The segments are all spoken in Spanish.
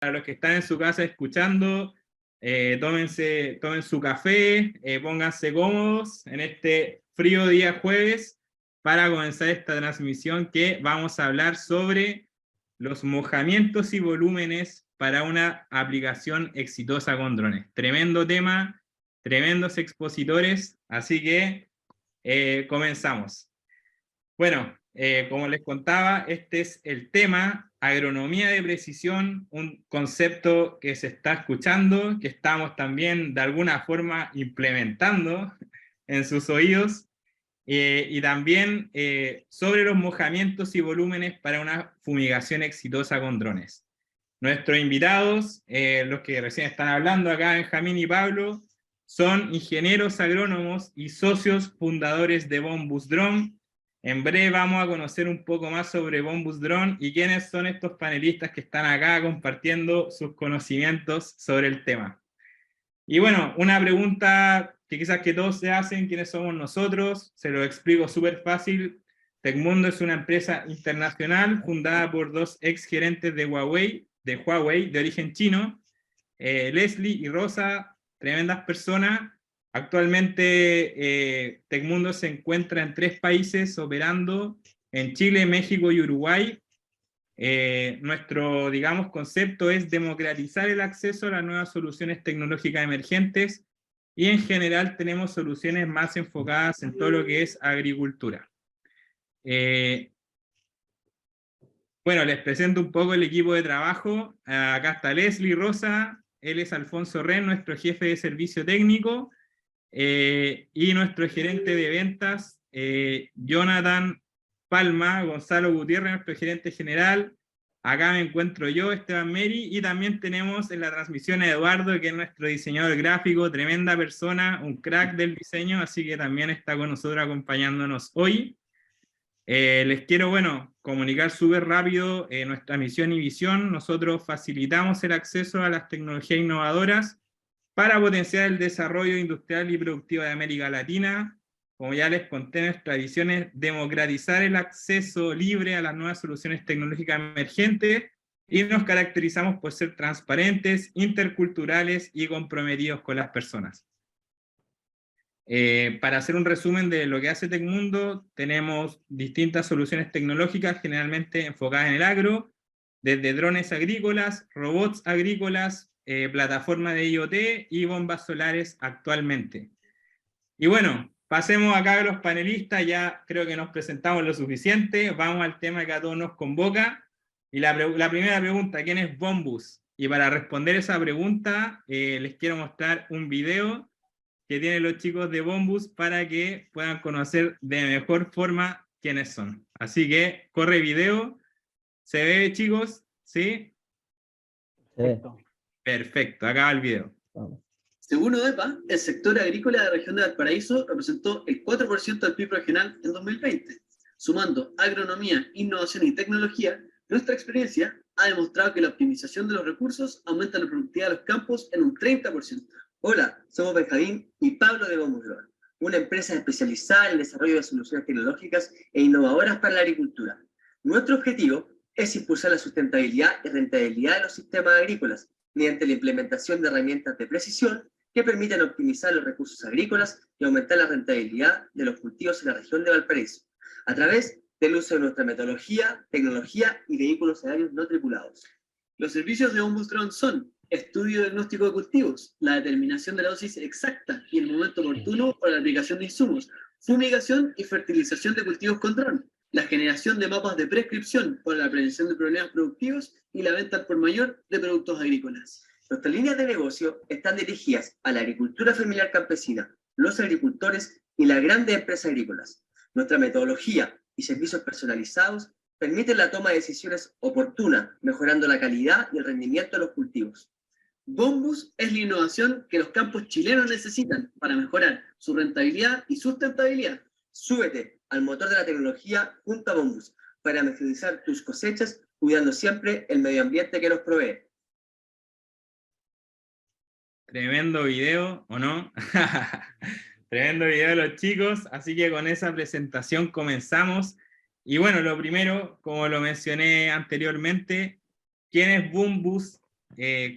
Para los que están en su casa escuchando, tomen su café, pónganse cómodos en este frío día jueves para comenzar esta transmisión que vamos a hablar sobre los mojamientos y volúmenes para una aplicación exitosa con drones. Tremendo tema, tremendos expositores, así que comenzamos. Bueno, como les contaba, este es el tema, agronomía de precisión, un concepto que se está escuchando, que estamos también de alguna forma implementando en sus oídos, y también sobre los mojamientos y volúmenes para una fumigación exitosa con drones. Nuestros invitados, los que recién están hablando acá, Benjamín y Pablo, son ingenieros agrónomos y socios fundadores de Bombus Drone. En breve vamos a conocer un poco más sobre Bombus Drone y quiénes son estos panelistas que están acá compartiendo sus conocimientos sobre el tema. Y bueno, una pregunta que quizás que todos se hacen, ¿quiénes somos nosotros? Se lo explico súper fácil. Tecmundo es una empresa internacional fundada por dos ex gerentes de Huawei, de origen chino, Leslie y Rosa, tremendas personas. Actualmente Tecmundo se encuentra en 3 países operando, en Chile, México y Uruguay. Nuestro, digamos, concepto es democratizar el acceso a las nuevas soluciones tecnológicas emergentes y en general tenemos soluciones más enfocadas en todo lo que es agricultura. Bueno, les presento un poco el equipo de trabajo. Acá está Leslie Rosa, él es Alfonso Ren, nuestro jefe de servicio técnico, y nuestro gerente de ventas, Jonathan Palma, Gonzalo Gutiérrez, nuestro gerente general. Acá me encuentro yo, Esteban Meri, y también tenemos en la transmisión a Eduardo, que es nuestro diseñador gráfico, tremenda persona, un crack del diseño, así que también está con nosotros acompañándonos hoy. Les quiero, bueno, comunicar súper rápido nuestra misión y visión. Nosotros facilitamos el acceso a las tecnologías innovadoras para potenciar el desarrollo industrial y productivo de América Latina. Como ya les conté, nuestra visión es democratizar el acceso libre a las nuevas soluciones tecnológicas emergentes y nos caracterizamos por ser transparentes, interculturales y comprometidos con las personas. Para hacer un resumen de lo que hace Tecmundo, tenemos distintas soluciones tecnológicas generalmente enfocadas en el agro, desde drones agrícolas, robots agrícolas, plataforma de IoT y bombas solares actualmente. Y bueno, pasemos acá a los panelistas, ya creo que nos presentamos lo suficiente, vamos al tema que a todos nos convoca. Y la primera pregunta, ¿quién es Bombus? Y para responder esa pregunta, les quiero mostrar un video que tienen los chicos de Bombus para que puedan conocer de mejor forma quiénes son. Así que corre video. ¿Se ve, chicos? ¿Sí? Perfecto. Perfecto, acá va el video. Vamos. Según ODEPA, el sector agrícola de la región de Valparaíso representó el 4% del PIB regional en 2020. Sumando agronomía, innovación y tecnología, nuestra experiencia ha demostrado que la optimización de los recursos aumenta la productividad de los campos en un 30%. Hola, somos Benjamín y Pablo de Bombus Drone, una empresa especializada en el desarrollo de soluciones tecnológicas e innovadoras para la agricultura. Nuestro objetivo es impulsar la sustentabilidad y rentabilidad de los sistemas agrícolas mediante la implementación de herramientas de precisión que permitan optimizar los recursos agrícolas y aumentar la rentabilidad de los cultivos en la región de Valparaíso, a través del uso de nuestra metodología, tecnología y vehículos aéreos no tripulados. Los servicios de Bombus Drone son estudio diagnóstico de cultivos, la determinación de la dosis exacta y el momento oportuno para la aplicación de insumos, fumigación y fertilización de cultivos con dron, la generación de mapas de prescripción para la prevención de problemas productivos y la venta al por mayor de productos agrícolas. Nuestras líneas de negocio están dirigidas a la agricultura familiar campesina, los agricultores y las grandes empresas agrícolas. Nuestra metodología y servicios personalizados permiten la toma de decisiones oportunas, mejorando la calidad y el rendimiento de los cultivos. Bombus es la innovación que los campos chilenos necesitan para mejorar su rentabilidad y sustentabilidad. Súbete al motor de la tecnología junto a Bombus para maximizar tus cosechas, cuidando siempre el medio ambiente que nos provee. Tremendo video, ¿o no? Tremendo video de los chicos, así que con esa presentación comenzamos. Y bueno, lo primero, como lo mencioné anteriormente, ¿quién es Bombus?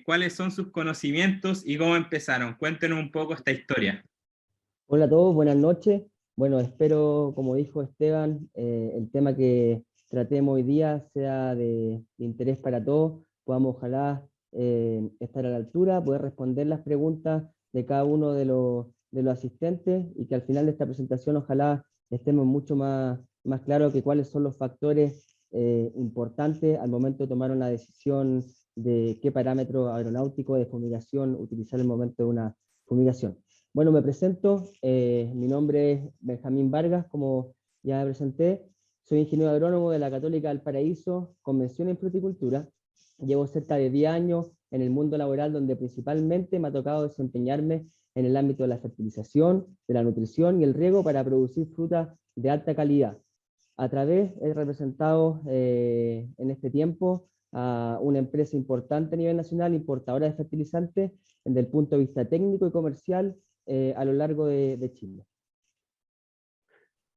cuáles son sus conocimientos y cómo empezaron. Cuéntenos un poco esta historia. Hola a todos, buenas noches. Bueno, espero, como dijo Esteban, el tema que tratemos hoy día sea de interés para todos. Podamos, ojalá, estar a la altura, poder responder las preguntas de cada uno de los asistentes y que al final de esta presentación, ojalá, estemos mucho más claros que cuáles son los factores importantes al momento de tomar una decisión de qué parámetro aeronáutico de fumigación utilizar en el momento de una fumigación. Bueno, me presento, mi nombre es Benjamín Vargas, como ya me presenté, soy ingeniero agrónomo de la Católica del Paraíso, con mención en fruticultura. Llevo cerca de 10 años en el mundo laboral, donde principalmente me ha tocado desempeñarme en el ámbito de la fertilización, de la nutrición y el riego para producir frutas de alta calidad. A través, he representado en este tiempo a una empresa importante a nivel nacional, importadora de fertilizantes, desde el punto de vista técnico y comercial, a lo largo de Chile.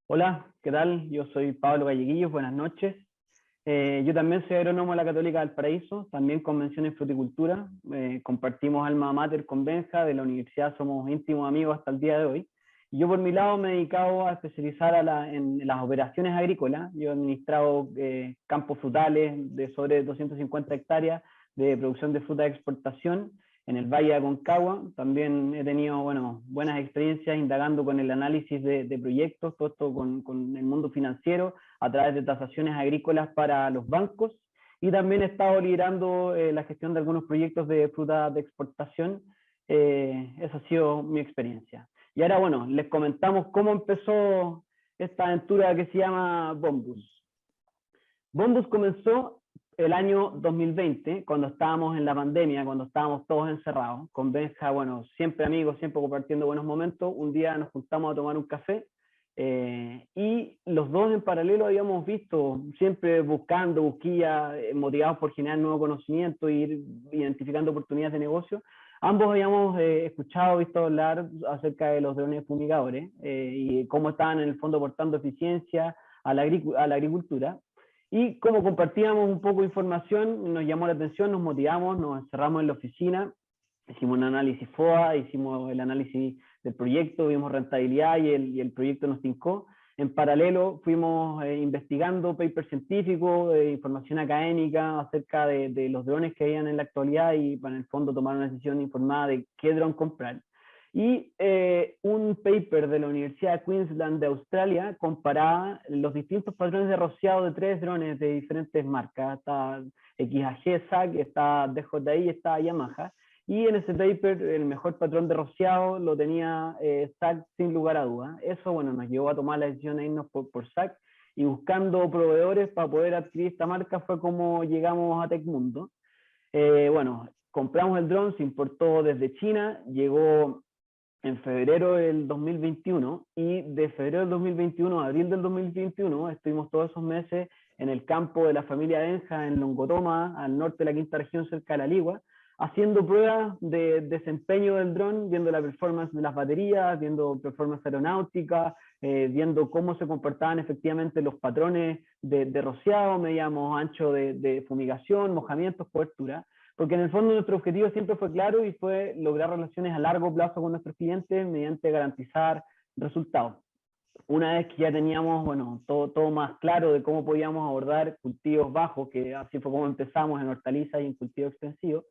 Hola, ¿qué tal? Yo soy Pablo Galleguillos, buenas noches. Yo también soy agrónomo de la Católica del Paraíso, también con mención en fruticultura. Compartimos alma mater con Benja, de la universidad somos íntimos amigos hasta el día de hoy. Y yo por mi lado me he dedicado a especializar en las operaciones agrícolas. Yo he administrado campos frutales de sobre 250 hectáreas de producción de fruta de exportación en el Valle de Aconcagua. También he tenido buenas experiencias indagando con el análisis de proyectos, todo esto con el mundo financiero, a través de tasaciones agrícolas para los bancos, y también he estado liderando la gestión de algunos proyectos de fruta de exportación. Esa ha sido mi experiencia. Y ahora, les comentamos cómo empezó esta aventura que se llama Bombus. Bombus comenzó el año 2020, cuando estábamos en la pandemia, cuando estábamos todos encerrados, con Benja, siempre amigos, siempre compartiendo buenos momentos. Un día nos juntamos a tomar un café, y los dos en paralelo habíamos visto, siempre buscando, motivados por generar nuevo conocimiento e ir identificando oportunidades de negocio. Ambos habíamos escuchado, visto hablar acerca de los drones fumigadores y cómo estaban en el fondo aportando eficiencia a la agricultura. Y como compartíamos un poco de información, nos llamó la atención, nos motivamos, nos encerramos en la oficina, hicimos un análisis FOA, hicimos el análisis del proyecto, vimos rentabilidad y el proyecto nos tincó. En paralelo fuimos investigando papers científicos, información académica acerca de los drones que habían en la actualidad y para en el fondo tomar una decisión informada de qué dron comprar. Y un paper de la Universidad de Queensland de Australia comparaba los distintos patrones de rociado de 3 drones de diferentes marcas. Está XAG, SAC, está DJI y está Yamaha. Y en ese paper el mejor patrón de rociado lo tenía SAC sin lugar a dudas. Eso nos llevó a tomar la decisión de irnos por SAC, y buscando proveedores para poder adquirir esta marca fue como llegamos a Tecmundo. Compramos el dron, se importó desde China, llegó en febrero del 2021, y de febrero del 2021 a abril del 2021 estuvimos todos esos meses en el campo de la familia Benja, en Longotoma, al norte de la quinta región, cerca de La Ligua, haciendo pruebas de desempeño del dron, viendo la performance de las baterías, viendo performance aeronáutica, viendo cómo se comportaban efectivamente los patrones de rociado, medíamos ancho de fumigación, mojamientos, cobertura, porque en el fondo nuestro objetivo siempre fue claro y fue lograr relaciones a largo plazo con nuestros clientes mediante garantizar resultados. Una vez que ya teníamos todo más claro de cómo podíamos abordar cultivos bajos, que así fue como empezamos en hortalizas y en cultivo extensivo,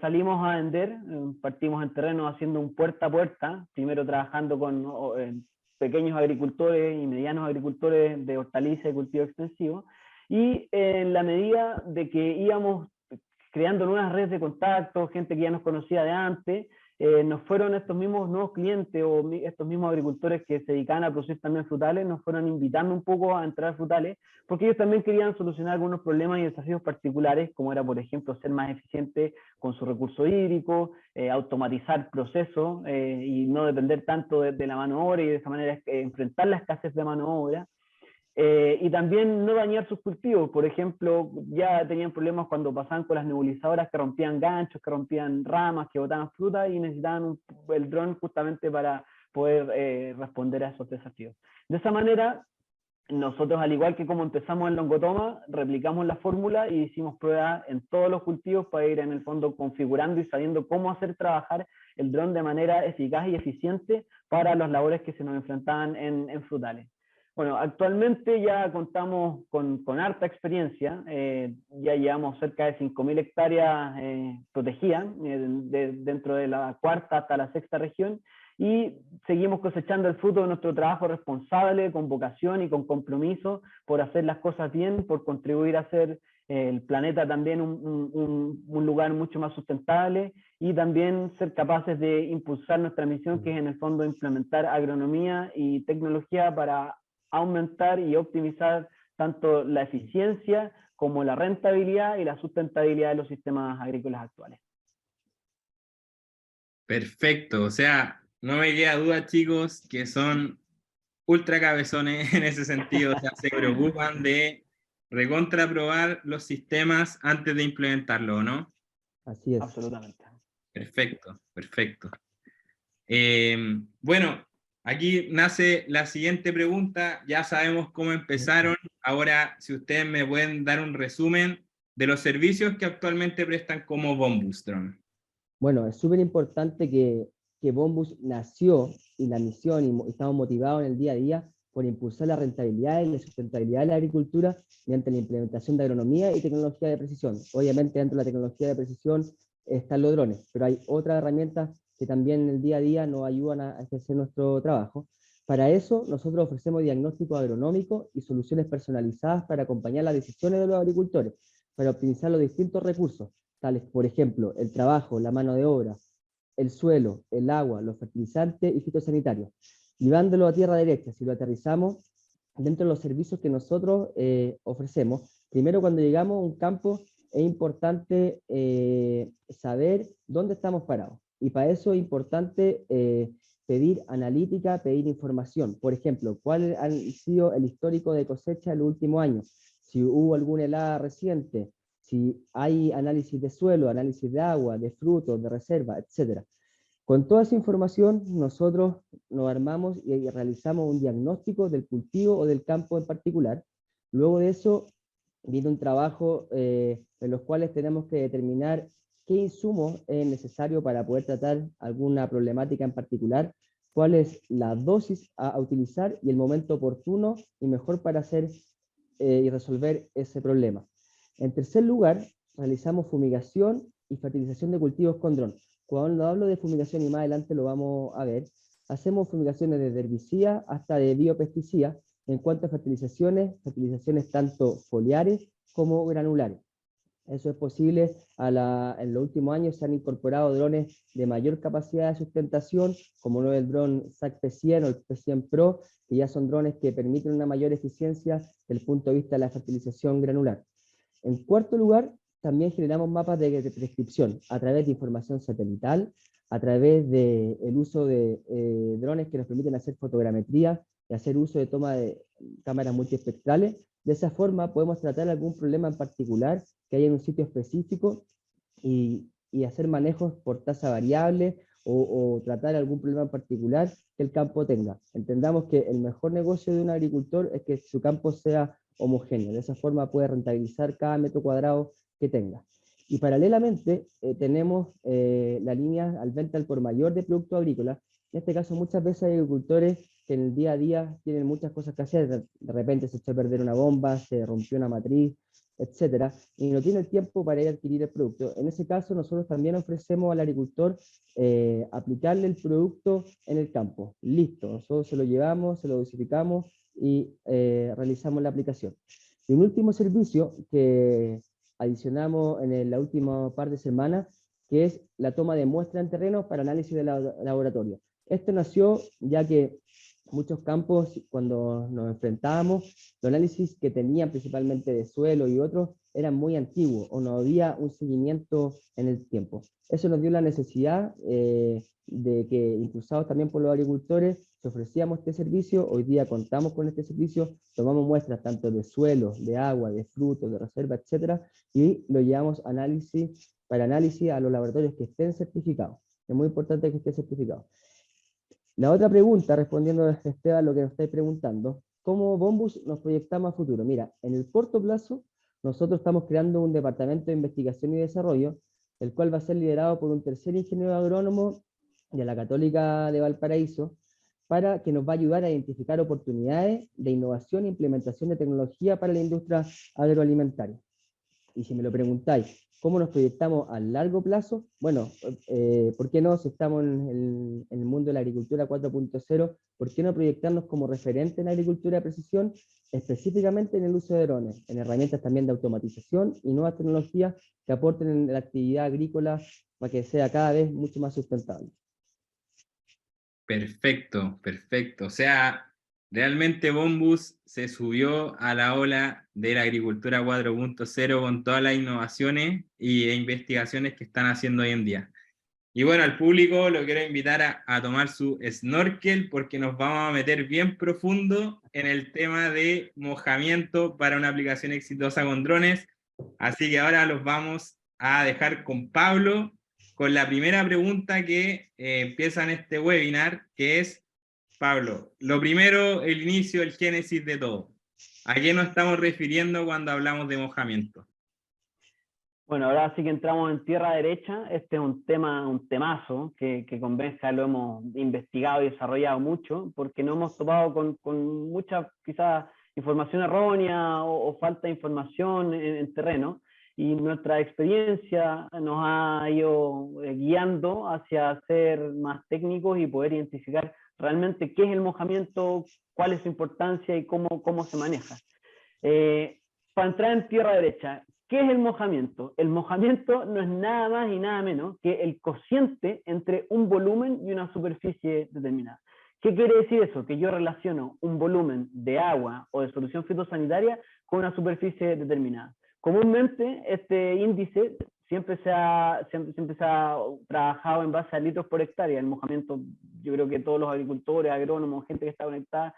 salimos a vender. Partimos en terreno haciendo un puerta a puerta, primero trabajando con pequeños agricultores y medianos agricultores de hortalizas y cultivo extensivo, y en la medida de que íbamos creando nuevas redes de contacto, gente que ya nos conocía de antes, nos fueron estos mismos nuevos clientes o estos mismos agricultores que se dedicaban a producir también frutales, nos fueron invitando un poco a entrar a frutales, porque ellos también querían solucionar algunos problemas y desafíos particulares, como era, por ejemplo, ser más eficiente con su recurso hídrico, automatizar procesos y no depender tanto de la mano de obra, y de esa manera enfrentar la escasez de mano de obra. Y también no dañar sus cultivos. Por ejemplo, ya tenían problemas cuando pasaban con las nebulizadoras que rompían ganchos, que rompían ramas, que botaban fruta, y necesitaban el dron justamente para poder responder a esos desafíos. De esa manera nosotros, al igual que como empezamos en Longotoma, replicamos la fórmula y hicimos pruebas en todos los cultivos para ir en el fondo configurando y sabiendo cómo hacer trabajar el dron de manera eficaz y eficiente para las labores que se nos enfrentaban en frutales. Bueno, actualmente ya contamos con harta experiencia, ya llevamos cerca de 5.000 hectáreas protegidas dentro de la cuarta hasta la sexta región, y seguimos cosechando el fruto de nuestro trabajo responsable, con vocación y con compromiso por hacer las cosas bien, por contribuir a hacer el planeta también un lugar mucho más sustentable, y también ser capaces de impulsar nuestra misión, que es en el fondo implementar agronomía y tecnología para aumentar y optimizar tanto la eficiencia como la rentabilidad y la sustentabilidad de los sistemas agrícolas actuales. Perfecto, o sea, no me queda duda, chicos, que son ultra cabezones en ese sentido, o sea, se preocupan de recontraprobar los sistemas antes de implementarlo, ¿no? Así es. Absolutamente. Perfecto, perfecto. Bueno, aquí nace la siguiente pregunta, ya sabemos cómo empezaron, ahora si ustedes me pueden dar un resumen de los servicios que actualmente prestan como Bombus Drone. Bueno, es súper importante que Bombus nació y la misión, y estamos motivados en el día a día por impulsar la rentabilidad y la sustentabilidad de la agricultura mediante la implementación de agronomía y tecnología de precisión. Obviamente dentro de la tecnología de precisión están los drones, pero hay otras herramientas que también en el día a día nos ayudan a ejercer nuestro trabajo. Para eso, nosotros ofrecemos diagnóstico agronómico y soluciones personalizadas para acompañar las decisiones de los agricultores, para optimizar los distintos recursos, tales por ejemplo el trabajo, la mano de obra, el suelo, el agua, los fertilizantes y fitosanitarios, llevándolo a tierra derecha. Si lo aterrizamos dentro de los servicios que nosotros ofrecemos, primero cuando llegamos a un campo es importante saber dónde estamos parados, y para eso es importante pedir analítica, pedir información. Por ejemplo, cuál ha sido el histórico de cosecha en los últimos años, si hubo alguna helada reciente, si hay análisis de suelo, análisis de agua, de frutos, de reserva, etc. Con toda esa información, nosotros nos armamos y realizamos un diagnóstico del cultivo o del campo en particular. Luego de eso, viene un trabajo en los cuales tenemos que determinar qué insumos es necesario para poder tratar alguna problemática en particular, cuál es la dosis a utilizar y el momento oportuno y mejor para hacer y resolver ese problema. En tercer lugar, realizamos fumigación y fertilización de cultivos con dron. Cuando hablo de fumigación, y más adelante lo vamos a ver, hacemos fumigaciones desde herbicidas hasta de biopesticidas. En cuanto a fertilizaciones tanto foliares como granulares. Eso es posible. En los últimos años se han incorporado drones de mayor capacidad de sustentación, como lo es el dron SAC P100 o el P100 Pro, que ya son drones que permiten una mayor eficiencia desde el punto de vista de la fertilización granular. En cuarto lugar, también generamos mapas de prescripción a través de información satelital, a través del uso de drones que nos permiten hacer fotogrametría y hacer uso de toma de cámaras multiespectrales. De esa forma podemos tratar algún problema en particular que haya en un sitio específico y hacer manejos por tasa variable o tratar algún problema en particular que el campo tenga. Entendamos que el mejor negocio de un agricultor es que su campo sea homogéneo. De esa forma puede rentabilizar cada metro cuadrado que tenga. Y paralelamente tenemos la línea al venta al por mayor de productos agrícolas. En este caso muchas veces hay agricultores que en el día a día tienen muchas cosas que hacer, de repente se echó a perder una bomba, se rompió una matriz, etcétera, y no tiene el tiempo para ir a adquirir el producto. En ese caso nosotros también ofrecemos al agricultor aplicarle el producto en el campo. Listo, nosotros se lo llevamos, se lo dosificamos y realizamos la aplicación. Y un último servicio que adicionamos en la última par de semanas, que es la toma de muestras en terreno para análisis de laboratorio. Esto nació ya que muchos campos, cuando nos enfrentábamos, los análisis que tenían principalmente de suelo y otros eran muy antiguos o no había un seguimiento en el tiempo. Eso nos dio la necesidad de que, impulsados también por los agricultores, que ofrecíamos este servicio. Hoy día contamos con este servicio, tomamos muestras tanto de suelo, de agua, de frutos, de reserva, etcétera, y lo llevamos para análisis a los laboratorios que estén certificados. Es muy importante que esté certificado. La otra pregunta, respondiendo a Esteban lo que nos estáis preguntando, ¿cómo Bombus nos proyectamos a futuro? Mira, en el corto plazo, nosotros estamos creando un departamento de investigación y desarrollo, el cual va a ser liderado por un tercer ingeniero agrónomo de la Católica de Valparaíso, para que nos va a ayudar a identificar oportunidades de innovación e implementación de tecnología para la industria agroalimentaria. Y si me lo preguntáis, ¿cómo nos proyectamos a largo plazo? Bueno, ¿por qué no? Si estamos en el mundo de la agricultura 4.0, ¿por qué no proyectarnos como referente en la agricultura de precisión, específicamente en el uso de drones, en herramientas también de automatización y nuevas tecnologías que aporten en la actividad agrícola para que sea cada vez mucho más sustentable? Perfecto, perfecto. O sea, realmente Bombus se subió a la ola de la agricultura 4.0 con todas las innovaciones e investigaciones que están haciendo hoy en día. Y bueno, al público lo quiero invitar a tomar su snorkel porque nos vamos a meter bien profundo en el tema de mojamiento para una aplicación exitosa con drones. Así que ahora los vamos a dejar con Pablo con la primera pregunta que empieza en este webinar, que es, Pablo, lo primero, el inicio, el génesis de todo. ¿A qué nos estamos refiriendo cuando hablamos de mojamiento? Bueno, ahora sí que entramos en tierra derecha. Este es un temazo que con Benja lo hemos investigado y desarrollado mucho, porque no hemos topado con mucha quizás información errónea o falta de información en terreno, y nuestra experiencia nos ha ido guiando hacia ser más técnicos y poder identificar realmente qué es el mojamiento, cuál es su importancia y cómo se maneja. Para entrar en tierra derecha, ¿qué es el mojamiento? El mojamiento no es nada más y nada menos que el cociente entre un volumen y una superficie determinada. ¿Qué quiere decir eso? Que yo relaciono un volumen de agua o de solución fitosanitaria con una superficie determinada. Comúnmente este índice siempre se ha trabajado en base a litros por hectárea. El mojamiento, yo creo que todos los agricultores, agrónomos, gente que está conectada,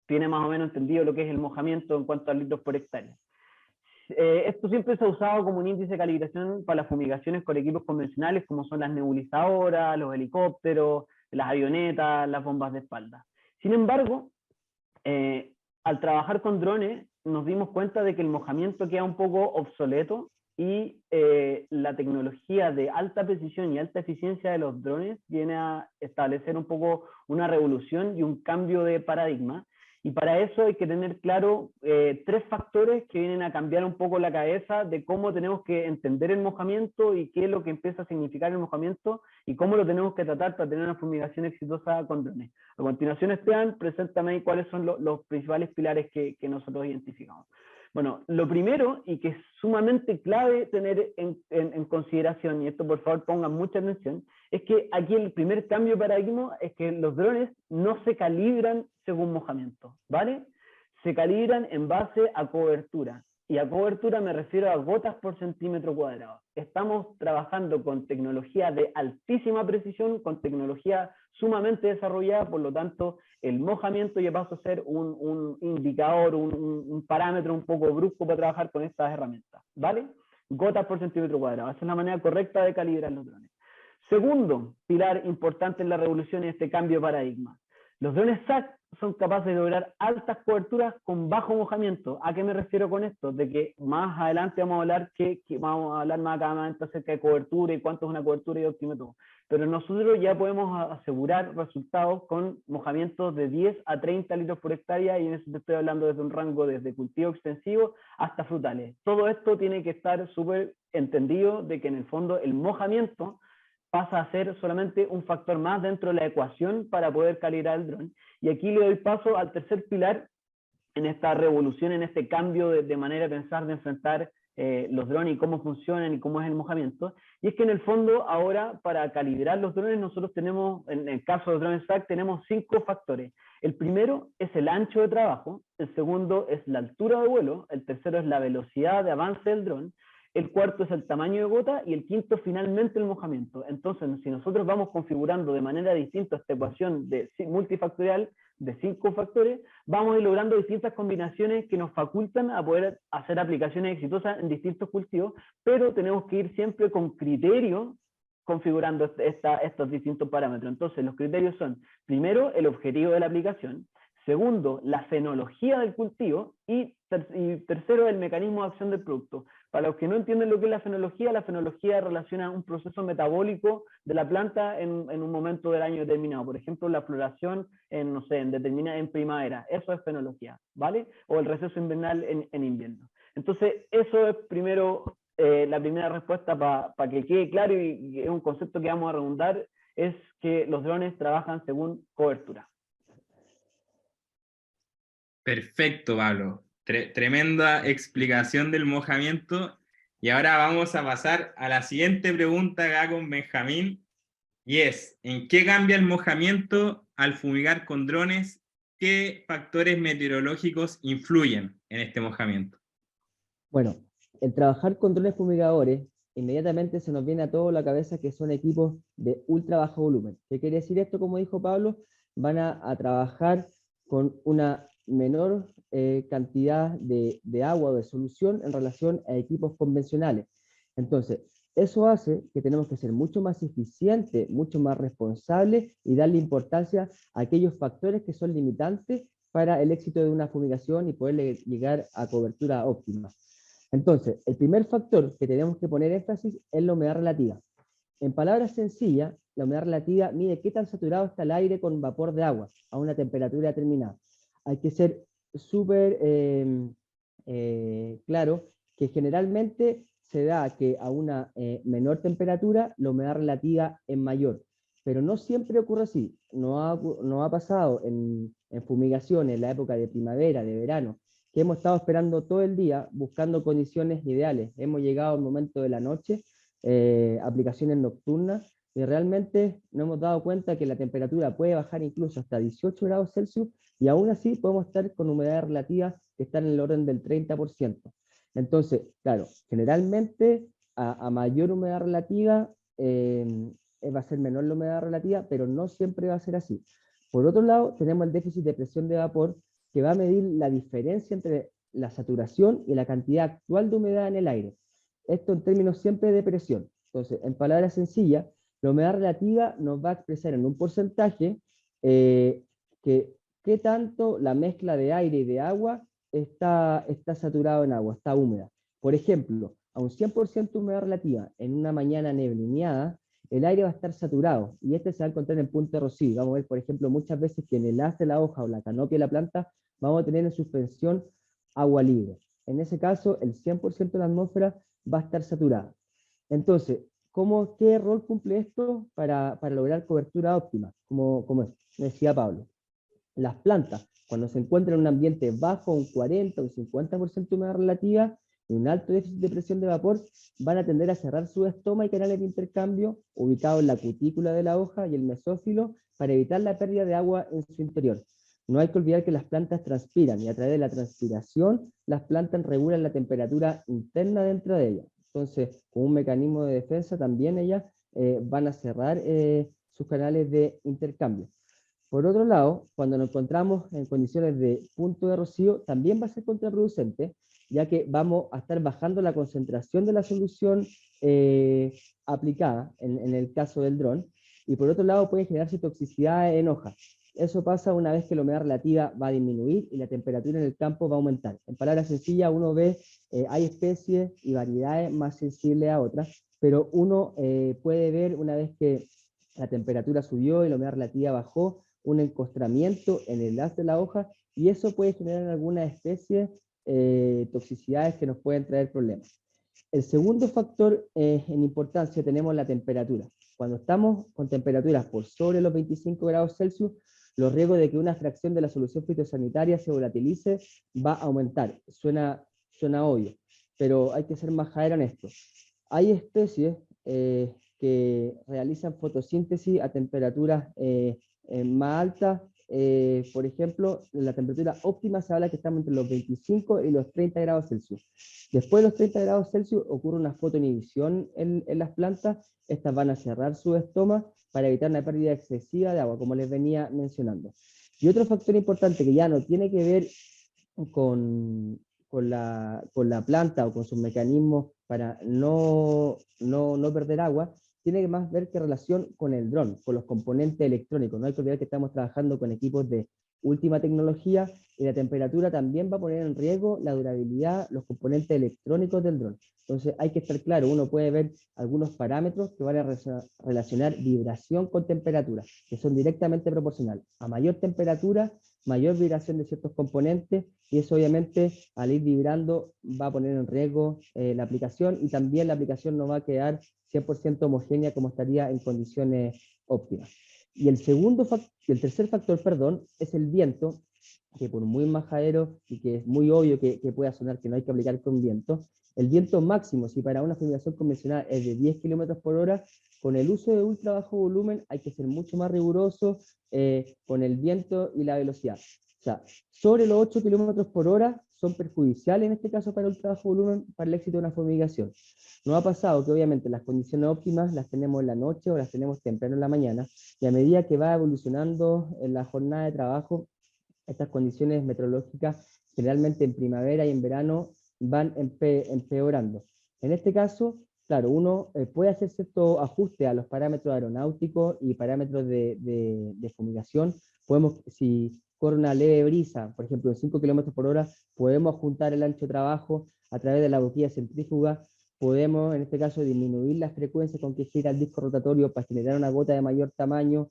tiene más o menos entendido lo que es el mojamiento en cuanto a litros por hectárea. Esto siempre se ha usado como un índice de calibración para las fumigaciones con equipos convencionales, como son las nebulizadoras, los helicópteros, las avionetas, las bombas de espalda. Sin embargo, al trabajar con drones, nos dimos cuenta de que el mojamiento queda un poco obsoleto, y la tecnología de alta precisión y alta eficiencia de los drones viene a establecer un poco una revolución y un cambio de paradigma. Y para eso hay que tener claro tres factores que vienen a cambiar un poco la cabeza de cómo tenemos que entender el mojamiento y qué es lo que empieza a significar el mojamiento y cómo lo tenemos que tratar para tener una fumigación exitosa con drones. A continuación, Esteban, preséntame cuáles son los principales pilares que nosotros identificamos. Bueno, lo primero, y que es sumamente clave tener en consideración, y esto por favor pongan mucha atención, es que aquí el primer cambio de paradigma es que los drones no se calibran según mojamiento, ¿vale? Se calibran en base a cobertura. Y a cobertura me refiero a gotas por centímetro cuadrado. Estamos trabajando con tecnología de altísima precisión, con tecnología sumamente desarrollada, por lo tanto, el mojamiento ya pasa a ser un indicador, un parámetro un poco brusco para trabajar con estas herramientas, ¿vale? Gotas por centímetro cuadrado. Esa es la manera correcta de calibrar los drones. Segundo pilar importante en la revolución es este cambio de paradigma. Los drones SAC son capaces de lograr altas coberturas con bajo mojamiento. ¿A qué me refiero con esto? De que más adelante vamos a hablar más acá acerca de cobertura y cuánto es una cobertura y optímetro. Pero nosotros ya podemos asegurar resultados con mojamientos de 10 a 30 litros por hectárea, y en eso te estoy hablando desde un rango desde cultivo extensivo hasta frutales. Todo esto tiene que estar súper entendido de que en el fondo el mojamiento pasa a ser solamente un factor más dentro de la ecuación para poder calibrar el dron. Y aquí le doy paso al tercer pilar en esta revolución, en este cambio de manera de pensar, de enfrentar los drones y cómo funcionan y cómo es el mojamiento. Y es que en el fondo ahora, para calibrar los drones, nosotros tenemos, en el caso de drones SAC, tenemos 5 factores. El primero es el ancho de trabajo, el segundo es la altura de vuelo, el tercero es la velocidad de avance del dron, el cuarto es el tamaño de gota, y el quinto finalmente el mojamiento. Entonces, si nosotros vamos configurando de manera distinta esta ecuación multifactorial de 5 factores, vamos a ir logrando distintas combinaciones que nos facultan a poder hacer aplicaciones exitosas en distintos cultivos, pero tenemos que ir siempre con criterio configurando estos distintos parámetros. Entonces, los criterios son, primero, el objetivo de la aplicación; Segundo, la fenología del cultivo. Y tercero, el mecanismo de acción del producto. Para los que no entienden lo que es la fenología relaciona un proceso metabólico de la planta en un momento del año determinado. Por ejemplo, la floración en primavera. Eso es fenología, ¿vale? O el receso invernal en invierno. Entonces, eso es primero la primera respuesta para que quede claro, y es un concepto que vamos a redundar, es que los drones trabajan según cobertura. Perfecto, Pablo. Tremenda explicación del mojamiento. Y ahora vamos a pasar a la siguiente pregunta acá con Benjamín, y es, ¿en qué cambia el mojamiento al fumigar con drones? ¿Qué factores meteorológicos influyen en este mojamiento? Bueno, el trabajar con drones fumigadores, inmediatamente se nos viene a todos a la cabeza que son equipos de ultra bajo volumen. ¿Qué quiere decir esto? Como dijo Pablo, van a trabajar con una menor cantidad de agua o de solución en relación a equipos convencionales. Entonces, eso hace que tenemos que ser mucho más eficientes, mucho más responsables y darle importancia a aquellos factores que son limitantes para el éxito de una fumigación y poder llegar a cobertura óptima. Entonces, el primer factor que tenemos que poner énfasis es la humedad relativa. En palabras sencillas, la humedad relativa mide qué tan saturado está el aire con vapor de agua a una temperatura determinada. Hay que ser súper claro que generalmente se da que a una menor temperatura la humedad relativa es mayor, pero no siempre ocurre así. No ha pasado en fumigaciones en la época de primavera, de verano, que hemos estado esperando todo el día buscando condiciones ideales. Hemos llegado al momento de la noche, aplicaciones nocturnas, y realmente nos hemos dado cuenta que la temperatura puede bajar incluso hasta 18 grados Celsius, y aún así podemos estar con humedad relativa que está en el orden del 30%. Entonces, claro, generalmente a mayor humedad relativa va a ser menor la humedad relativa, pero no siempre va a ser así. Por otro lado, tenemos el déficit de presión de vapor, que va a medir la diferencia entre la saturación y la cantidad actual de humedad en el aire. Esto en términos siempre de presión. Entonces, en palabras sencillas, la humedad relativa nos va a expresar en un porcentaje qué tanto la mezcla de aire y de agua está saturado en agua, está húmeda. Por ejemplo, a un 100% humedad relativa en una mañana neblineada, el aire va a estar saturado, y este se va a encontrar en punto de rocío. Vamos a ver, por ejemplo, muchas veces que en el haz de la hoja o la canopia de la planta vamos a tener en suspensión agua libre. En ese caso, el 100% de la atmósfera va a estar saturada. Entonces, ¿qué rol cumple esto para lograr cobertura óptima? Como decía Pablo, las plantas, cuando se encuentran en un ambiente bajo, un 40 o un 50% de humedad relativa y un alto déficit de presión de vapor, van a tender a cerrar su estoma y canales de intercambio ubicados en la cutícula de la hoja y el mesófilo para evitar la pérdida de agua en su interior. No hay que olvidar que las plantas transpiran, y a través de la transpiración las plantas regulan la temperatura interna dentro de ellas. Entonces, con un mecanismo de defensa también ellas van a cerrar sus canales de intercambio. Por otro lado, cuando nos encontramos en condiciones de punto de rocío, también va a ser contraproducente, ya que vamos a estar bajando la concentración de la solución aplicada en el caso del dron, y por otro lado puede generarse toxicidad en hojas. Eso pasa una vez que la humedad relativa va a disminuir y la temperatura en el campo va a aumentar. En palabras sencillas, uno ve, hay especies y variedades más sensibles a otras, pero uno puede ver, una vez que la temperatura subió y la humedad relativa bajó, un encostramiento en el haz de la hoja, y eso puede generar en algunas especies toxicidades que nos pueden traer problemas. El segundo factor en importancia tenemos la temperatura. Cuando estamos con temperaturas por sobre los 25 grados Celsius, los riesgos de que una fracción de la solución fitosanitaria se volatilice va a aumentar. Suena obvio, pero hay que ser majadero en esto. Hay especies que realizan fotosíntesis a temperaturas más altas. Por ejemplo, la temperatura óptima se habla que estamos entre los 25 y los 30 grados Celsius. Después de los 30 grados Celsius ocurre una fotoinhibición en las plantas. Estas van a cerrar su estoma para evitar una pérdida excesiva de agua, como les venía mencionando. Y otro factor importante que ya no tiene que ver con la planta o con sus mecanismos para no perder agua, tiene que más ver que relación con el dron, con los componentes electrónicos. No hay que olvidar que estamos trabajando con equipos de última tecnología, y la temperatura también va a poner en riesgo la durabilidad, los componentes electrónicos del dron. Entonces hay que estar claro, uno puede ver algunos parámetros que van a relacionar vibración con temperatura, que son directamente proporcionales. A mayor temperatura, mayor vibración de ciertos componentes, y eso obviamente al ir vibrando va a poner en riesgo la aplicación, y también la aplicación no va a quedar 100% homogénea como estaría en condiciones óptimas. Y el tercer factor, perdón, es el viento, que por muy majadero y que es muy obvio que pueda sonar que no hay que aplicar con viento, el viento máximo, si para una fumigación convencional es de 10 km por hora, con el uso de ultra bajo volumen hay que ser mucho más riguroso con el viento y la velocidad. O sea, sobre los 8 km por hora son perjudiciales en este caso para ultra bajo volumen para el éxito de una fumigación. Nos ha pasado que obviamente las condiciones óptimas las tenemos en la noche o las tenemos temprano en la mañana, y a medida que va evolucionando en la jornada de trabajo, estas condiciones meteorológicas, generalmente en primavera y en verano, van empeorando. En este caso, claro, uno puede hacer cierto ajuste a los parámetros aeronáuticos y parámetros de fumigación. Podemos, si corre una leve brisa, por ejemplo, en 5 km por hora, podemos ajustar el ancho de trabajo a través de la boquilla centrífuga. Podemos, en este caso, disminuir las frecuencias con que gira el disco rotatorio para generar una gota de mayor tamaño.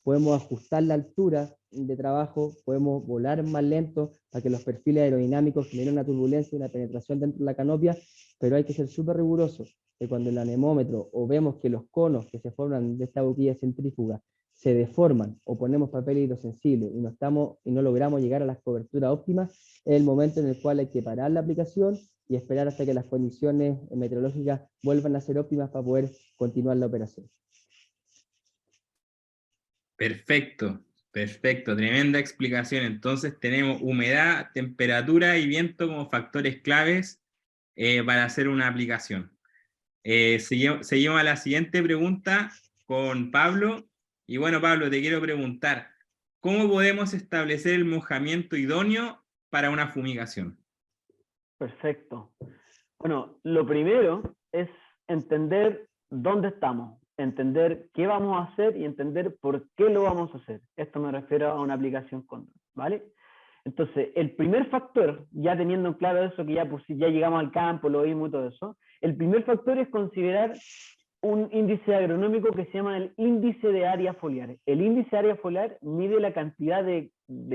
Podemos ajustar la altura de trabajo, podemos volar más lento para que los perfiles aerodinámicos generen una turbulencia y una penetración dentro de la canopia, pero hay que ser súper rigurosos, que cuando el anemómetro o vemos que los conos que se forman de esta boquilla centrífuga se deforman o ponemos papel hidrosensible y no logramos llegar a las coberturas óptimas, es el momento en el cual hay que parar la aplicación y esperar hasta que las condiciones meteorológicas vuelvan a ser óptimas para poder continuar la operación. Perfecto, perfecto, tremenda explicación. Entonces tenemos humedad, temperatura y viento como factores claves para hacer una aplicación. Seguimos a la siguiente pregunta con Pablo. Y bueno, Pablo, te quiero preguntar, ¿cómo podemos establecer el mojamiento idóneo para una fumigación? Perfecto. Bueno, lo primero es entender dónde estamos, entender qué vamos a hacer y entender por qué lo vamos a hacer. Esto me refiero a una aplicación Condor, ¿vale? Entonces, el primer factor, ya teniendo claro eso, que ya llegamos al campo, lo vimos y todo eso, el primer factor es considerar un índice agronómico que se llama el índice de área foliar. El índice de área foliar mide la cantidad de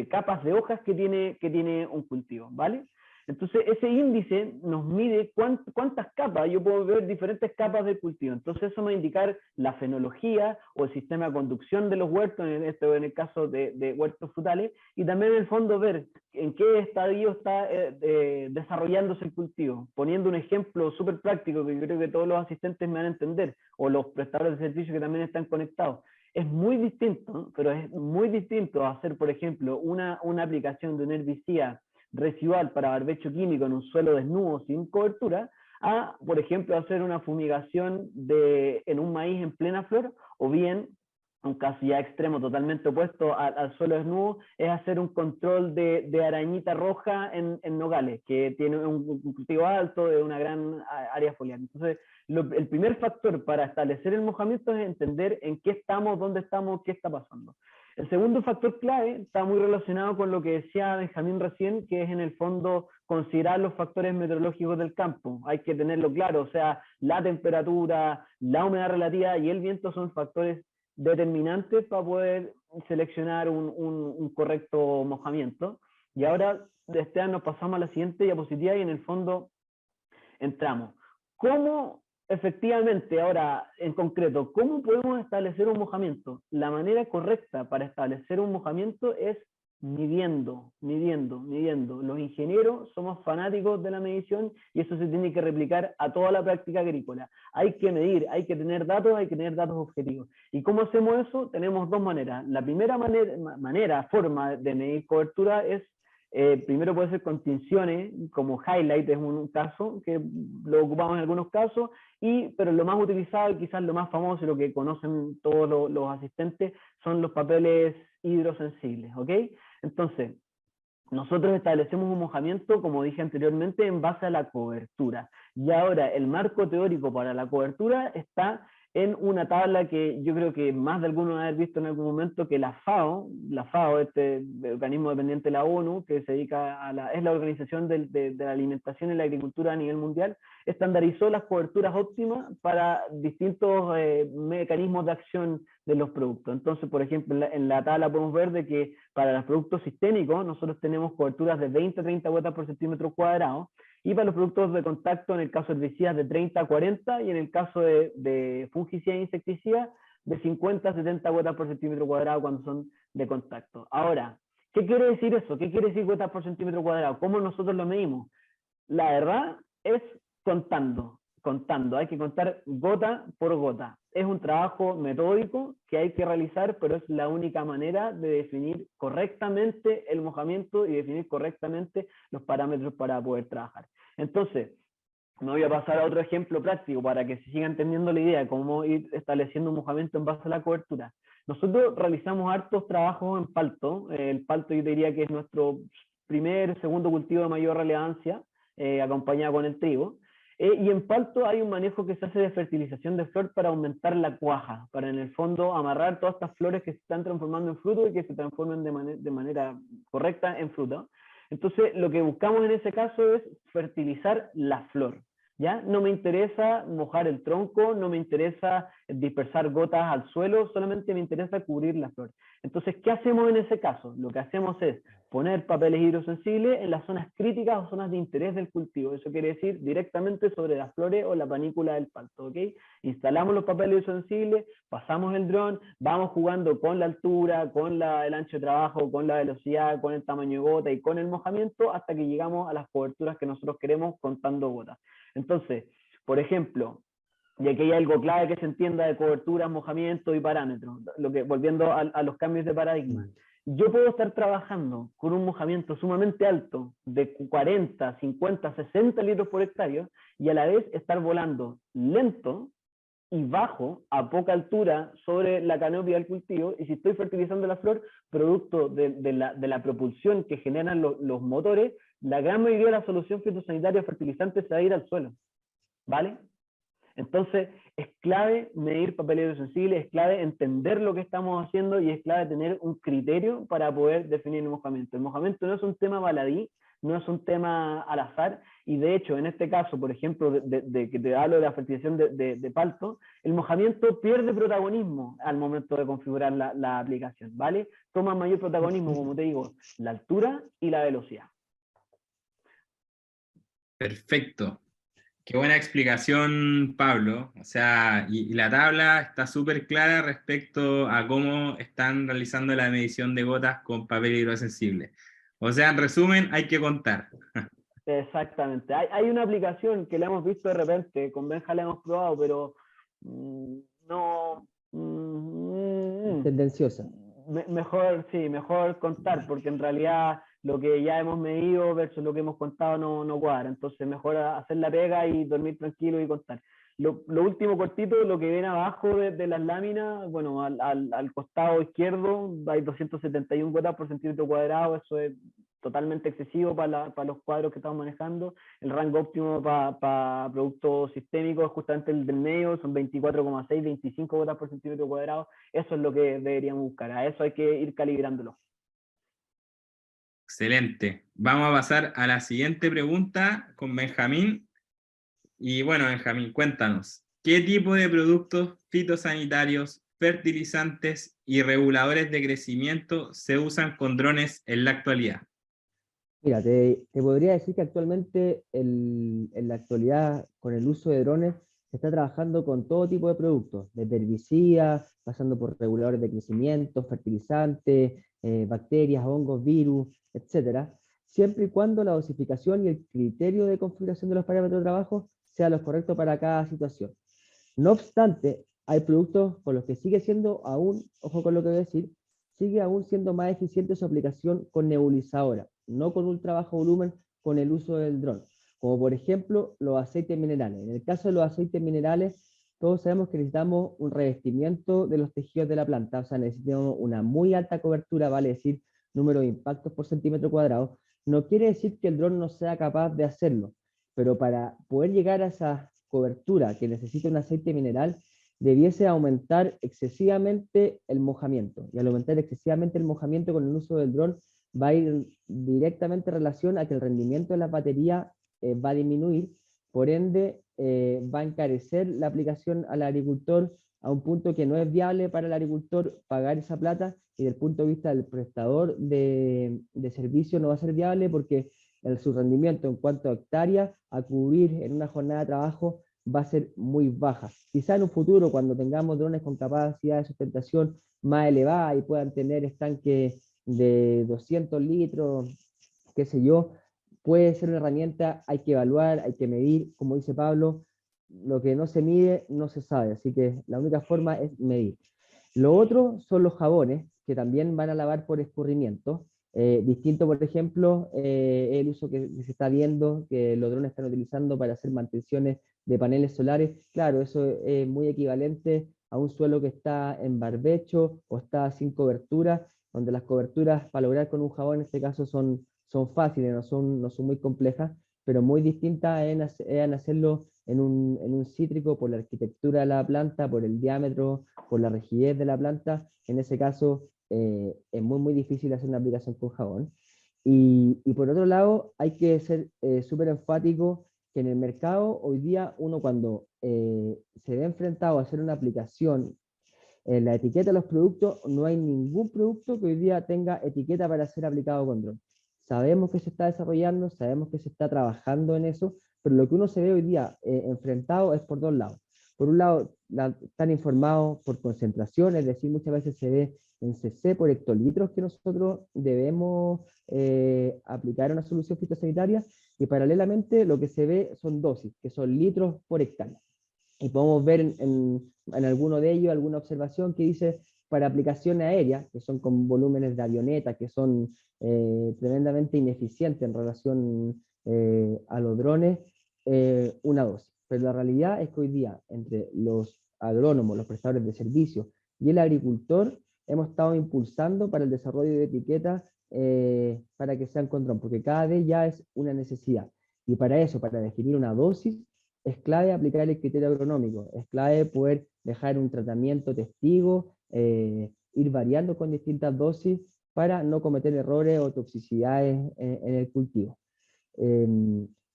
capas de hojas que tiene un cultivo, ¿vale? Entonces, ese índice nos mide cuántas capas, yo puedo ver diferentes capas del cultivo. Entonces, eso me va a indicar la fenología o el sistema de conducción de los huertos, en el caso de huertos frutales, y también en el fondo ver en qué estadio está desarrollándose el cultivo. Poniendo un ejemplo súper práctico que yo creo que todos los asistentes me van a entender, o los prestadores de servicios que también están conectados. Es muy distinto, ¿no? Pero es muy distinto a hacer, por ejemplo, una aplicación de un herbicida residual para barbecho químico en un suelo desnudo sin cobertura, a, por ejemplo, hacer una fumigación en un maíz en plena flor, o bien, un caso ya extremo totalmente opuesto al suelo desnudo, es hacer un control de arañita roja en nogales, que tiene un cultivo alto de una gran área foliar. Entonces, el primer factor para establecer el mojamiento es entender en qué estamos, dónde estamos, qué está pasando. El segundo factor clave está muy relacionado con lo que decía Benjamín recién, que es en el fondo considerar los factores meteorológicos del campo. Hay que tenerlo claro, o sea, la temperatura, la humedad relativa y el viento son factores determinantes para poder seleccionar un correcto mojamiento. Y ahora, Esteban, nos pasamos a la siguiente diapositiva y en el fondo entramos. ¿Cómo efectivamente, ahora en concreto, cómo podemos establecer un mojamiento? La manera correcta para establecer un mojamiento es midiendo. Los ingenieros somos fanáticos de la medición y eso se tiene que replicar a toda la práctica agrícola. Hay que medir, hay que tener datos objetivos. ¿Y cómo hacemos eso? Tenemos dos maneras. La primera forma de medir cobertura es primero puede ser con tinciones, como highlight es un caso, que lo ocupamos en algunos casos, pero lo más utilizado, quizás lo más famoso y lo que conocen todos los asistentes, son los papeles hidrosensibles, ¿ok? Entonces, nosotros establecemos un mojamiento, como dije anteriormente, en base a la cobertura. Y ahora, el marco teórico para la cobertura está en una tabla que yo creo que más de alguno haber visto en algún momento, que la FAO, este organismo dependiente de la ONU, que se dedica es la Organización de la Alimentación y la Agricultura a nivel mundial, estandarizó las coberturas óptimas para distintos mecanismos de acción de los productos. Entonces, por ejemplo, en la tabla podemos ver de que para los productos sistémicos nosotros tenemos coberturas de 20 a 30 gotas por centímetro cuadrado, y para los productos de contacto, en el caso de herbicidas, de 30 a 40, y en el caso de fungicidas e insecticidas, de 50 a 70 gotas por centímetro cuadrado cuando son de contacto. Ahora, ¿qué quiere decir eso? ¿Qué quiere decir gotas por centímetro cuadrado? ¿Cómo nosotros lo medimos? La verdad es contando. Hay que contar gota por gota. Es un trabajo metódico que hay que realizar, pero es la única manera de definir correctamente el mojamiento y definir correctamente los parámetros para poder trabajar. Entonces, me voy a pasar a otro ejemplo práctico para que se siga entendiendo la idea de cómo ir estableciendo un mojamiento en base a la cobertura. Nosotros realizamos hartos trabajos en palto. El palto yo diría que es nuestro segundo cultivo de mayor relevancia, acompañado con el trigo. Y en palto hay un manejo que se hace de fertilización de flor para aumentar la cuaja, para en el fondo amarrar todas estas flores que se están transformando en fruto y que se transformen de manera correcta en fruta. Entonces, lo que buscamos en ese caso es fertilizar la flor. ¿Ya? No me interesa mojar el tronco, no me interesa dispersar gotas al suelo, solamente me interesa cubrir la flor. Entonces, ¿qué hacemos en ese caso? Lo que hacemos es poner papeles hidrosensibles en las zonas críticas o zonas de interés del cultivo. Eso quiere decir directamente sobre las flores o la panícula del palto, ¿ok? Instalamos los papeles hidrosensibles, pasamos el dron, vamos jugando con la altura, con el ancho de trabajo, con la velocidad, con el tamaño de gota y con el mojamiento hasta que llegamos a las coberturas que nosotros queremos contando gotas. Entonces, por ejemplo, y aquí hay algo clave que se entienda de cobertura, mojamiento y parámetros, volviendo a los cambios de paradigma. Yo puedo estar trabajando con un mojamiento sumamente alto, de 40, 50, 60 litros por hectárea, y a la vez estar volando lento y bajo, a poca altura, sobre la canopia del cultivo, y si estoy fertilizando la flor, producto de la propulsión que generan los motores, la gran mayoría de la solución fitosanitaria fertilizante se va a ir al suelo, ¿vale? Entonces, es clave medir papel hidrosensible, es clave entender lo que estamos haciendo y es clave tener un criterio para poder definir el mojamiento. El mojamiento no es un tema baladí, no es un tema al azar, y de hecho, en este caso, por ejemplo, de que te hablo de la fertilización de palto, el mojamiento pierde protagonismo al momento de configurar la aplicación, ¿vale? Toma mayor protagonismo, como te digo, la altura y la velocidad. Perfecto. Qué buena explicación, Pablo. O sea, y la tabla está súper clara respecto a cómo están realizando la medición de gotas con papel hidrosensible. O sea, en resumen, hay que contar. Exactamente. Hay una aplicación que la hemos visto de repente, con Benja la hemos probado, pero no... tendenciosa. Mejor contar, porque en realidad lo que ya hemos medido versus lo que hemos contado no cuadra. Entonces mejor hacer la pega y dormir tranquilo y contar. Lo último cortito, lo que ven abajo de las láminas, bueno, al costado izquierdo hay 271 gotas por centímetro cuadrado, eso es totalmente excesivo para los cuadros que estamos manejando. El rango óptimo para productos sistémicos, justamente el del medio, son 24,6, 25 gotas por centímetro cuadrado. Eso es lo que deberíamos buscar. A eso hay que ir calibrándolo. Excelente. Vamos a pasar a la siguiente pregunta con Benjamín. Y bueno, Benjamín, cuéntanos, ¿qué tipo de productos fitosanitarios, fertilizantes y reguladores de crecimiento se usan con drones en la actualidad? Mira, te podría decir que actualmente en la actualidad con el uso de drones se está trabajando con todo tipo de productos, desde herbicidas, pasando por reguladores de crecimiento, fertilizantes, bacterias, hongos, virus, etcétera, siempre y cuando la dosificación y el criterio de configuración de los parámetros de trabajo sea los correctos para cada situación. No obstante, hay productos con los que sigue siendo aún, ojo con lo que voy a decir, sigue aún siendo más eficiente su aplicación con nebulizadora, no con ultra bajo volumen con el uso del dron, como por ejemplo los aceites minerales. En el caso de los aceites minerales, todos sabemos que necesitamos un revestimiento de los tejidos de la planta, o sea, necesitamos una muy alta cobertura, vale decir, número de impactos por centímetro cuadrado. No quiere decir que el dron no sea capaz de hacerlo, pero para poder llegar a esa cobertura que necesita un aceite mineral, debiese aumentar excesivamente el mojamiento. Y al aumentar excesivamente el mojamiento con el uso del dron, va a ir directamente en relación a que el rendimiento de la batería va a disminuir, por ende va a encarecer la aplicación al agricultor a un punto que no es viable para el agricultor pagar esa plata, y desde el punto de vista del prestador de servicio no va a ser viable porque su rendimiento en cuanto a hectáreas a cubrir en una jornada de trabajo va a ser muy baja. Quizá en un futuro, cuando tengamos drones con capacidad de sustentación más elevada y puedan tener estanques de 200 litros, qué sé yo, puede ser una herramienta, hay que evaluar, hay que medir, como dice Pablo, lo que no se mide no se sabe, así que la única forma es medir. Lo otro son los jabones, que también van a lavar por escurrimiento. Distinto, por ejemplo, el uso que se está viendo, que los drones están utilizando para hacer mantenciones de paneles solares. Claro, eso es muy equivalente a un suelo que está en barbecho o está sin cobertura, donde las coberturas para lograr con un jabón en este caso son fáciles, no son muy complejas, pero muy distintas en hacerlo en un cítrico por la arquitectura de la planta, por el diámetro, por la rigidez de la planta. En ese caso es muy difícil hacer una aplicación con jabón. Y por otro lado, hay que ser súper enfático que en el mercado hoy día uno cuando se ve enfrentado a hacer una aplicación, en la etiqueta de los productos, no hay ningún producto que hoy día tenga etiqueta para ser aplicado con dron. Sabemos que se está desarrollando, sabemos que se está trabajando en eso, pero lo que uno se ve hoy día enfrentado es por dos lados. Por un lado, están informados por concentración, es decir, muchas veces se ve en cc por hectolitros que nosotros debemos aplicar una solución fitosanitaria, y paralelamente lo que se ve son dosis, que son litros por hectárea. Y podemos ver en alguno de ellos alguna observación que dice para aplicaciones aéreas, que son con volúmenes de avioneta, que son tremendamente ineficientes en relación a los drones, una dosis. Pero la realidad es que hoy día, entre los agrónomos, los prestadores de servicios y el agricultor, hemos estado impulsando para el desarrollo de etiquetas para que sean con dron, porque cada vez ya es una necesidad. Y para eso, para definir una dosis, es clave aplicar el criterio agronómico, es clave poder dejar un tratamiento testigo, ir variando con distintas dosis para no cometer errores o toxicidades en el cultivo.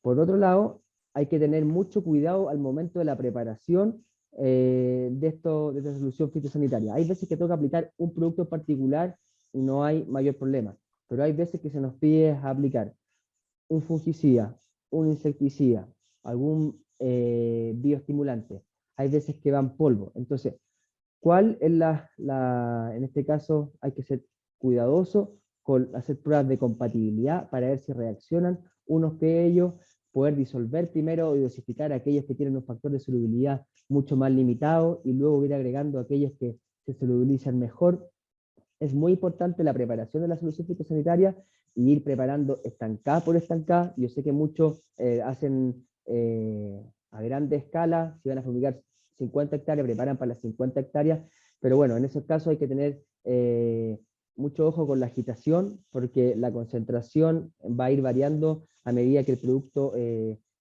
Por otro lado, hay que tener mucho cuidado al momento de la preparación de esta solución fitosanitaria. Hay veces que toca aplicar un producto en particular y no hay mayor problema, pero hay veces que se nos pide aplicar un fungicida, un insecticida, algún bioestimulante. Hay veces que van polvo. Entonces, ¿cuál es en este caso hay que ser cuidadoso con hacer pruebas de compatibilidad para ver si reaccionan unos que ellos, poder disolver primero y dosificar aquellos que tienen un factor de solubilidad mucho más limitado y luego ir agregando aquellos que se solubilizan mejor. Es muy importante la preparación de la solución fitosanitaria y ir preparando estancada por estancada. Yo sé que muchos hacen a grande escala, si van a fumigar 50 hectáreas, preparan para las 50 hectáreas, pero bueno, en esos casos hay que tener mucho ojo con la agitación, porque la concentración va a ir variando a medida que el producto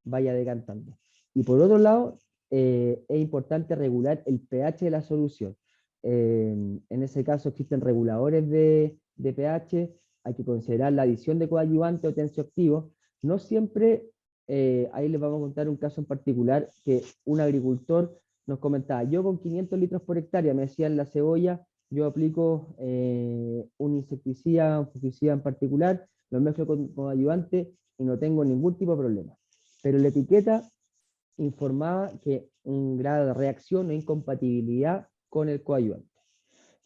vaya decantando. Y por otro lado, es importante regular el pH de la solución. En ese caso existen reguladores de pH, hay que considerar la adición de coadyuvante o tensioactivo. No siempre, ahí les vamos a contar un caso en particular, que un agricultor nos comentaba, yo con 500 litros por hectárea, me decía en la cebolla, yo aplico un insecticida, un fungicida en particular, lo mezclo con coadyuvante y no tengo ningún tipo de problema. Pero la etiqueta informaba que un grado de reacción o incompatibilidad con el coadyuvante.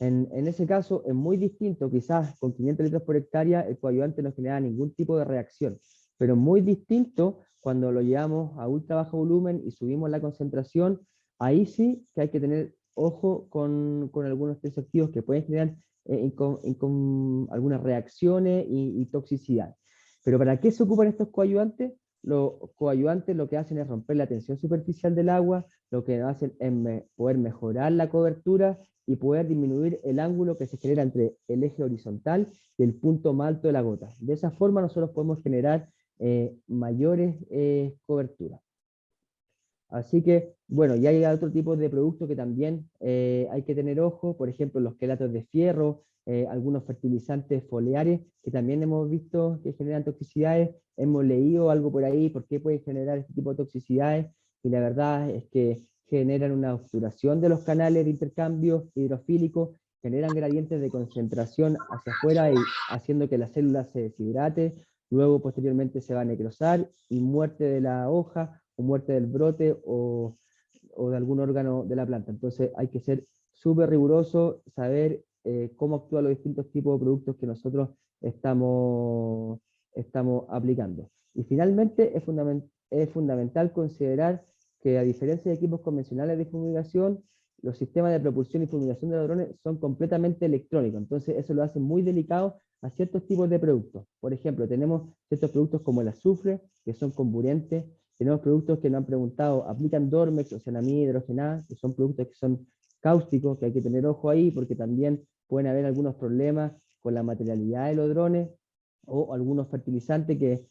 En ese caso es muy distinto, quizás con 500 litros por hectárea el coadyuvante no genera ningún tipo de reacción, pero muy distinto cuando lo llevamos a ultra bajo volumen y subimos la concentración, ahí sí que hay que tener ojo con algunos tensioactivos que pueden generar algunas reacciones y toxicidad. Pero ¿para qué se ocupan estos coadyuvantes? Los coadyuvantes lo que hacen es romper la tensión superficial del agua, lo que hacen es poder mejorar la cobertura y poder disminuir el ángulo que se genera entre el eje horizontal y el punto más alto de la gota. De esa forma nosotros podemos generar mayores coberturas. Así que, bueno, ya hay otro tipo de productos que también hay que tener ojo, por ejemplo, los quelatos de fierro, algunos fertilizantes foliares, que también hemos visto que generan toxicidades, hemos leído algo por ahí, por qué pueden generar este tipo de toxicidades, y la verdad es que generan una obturación de los canales de intercambio hidrofílico, generan gradientes de concentración hacia afuera y haciendo que la célula se deshidrate, luego posteriormente se va a necrosar y muerte de la hoja o muerte del brote o de algún órgano de la planta. Entonces hay que ser súper riguroso, saber cómo actúan los distintos tipos de productos que nosotros estamos aplicando. Y finalmente es fundamental considerar que a diferencia de equipos convencionales de fumigación, los sistemas de propulsión y fumigación de los drones son completamente electrónicos, entonces eso lo hace muy delicado a ciertos tipos de productos. Por ejemplo, tenemos ciertos productos como el azufre, que son comburentes, tenemos productos que nos han preguntado, ¿aplican Dormex o cianamida hidrogenada? Que son productos que son cáusticos, que hay que tener ojo ahí, porque también pueden haber algunos problemas con la materialidad de los drones, o algunos fertilizantes que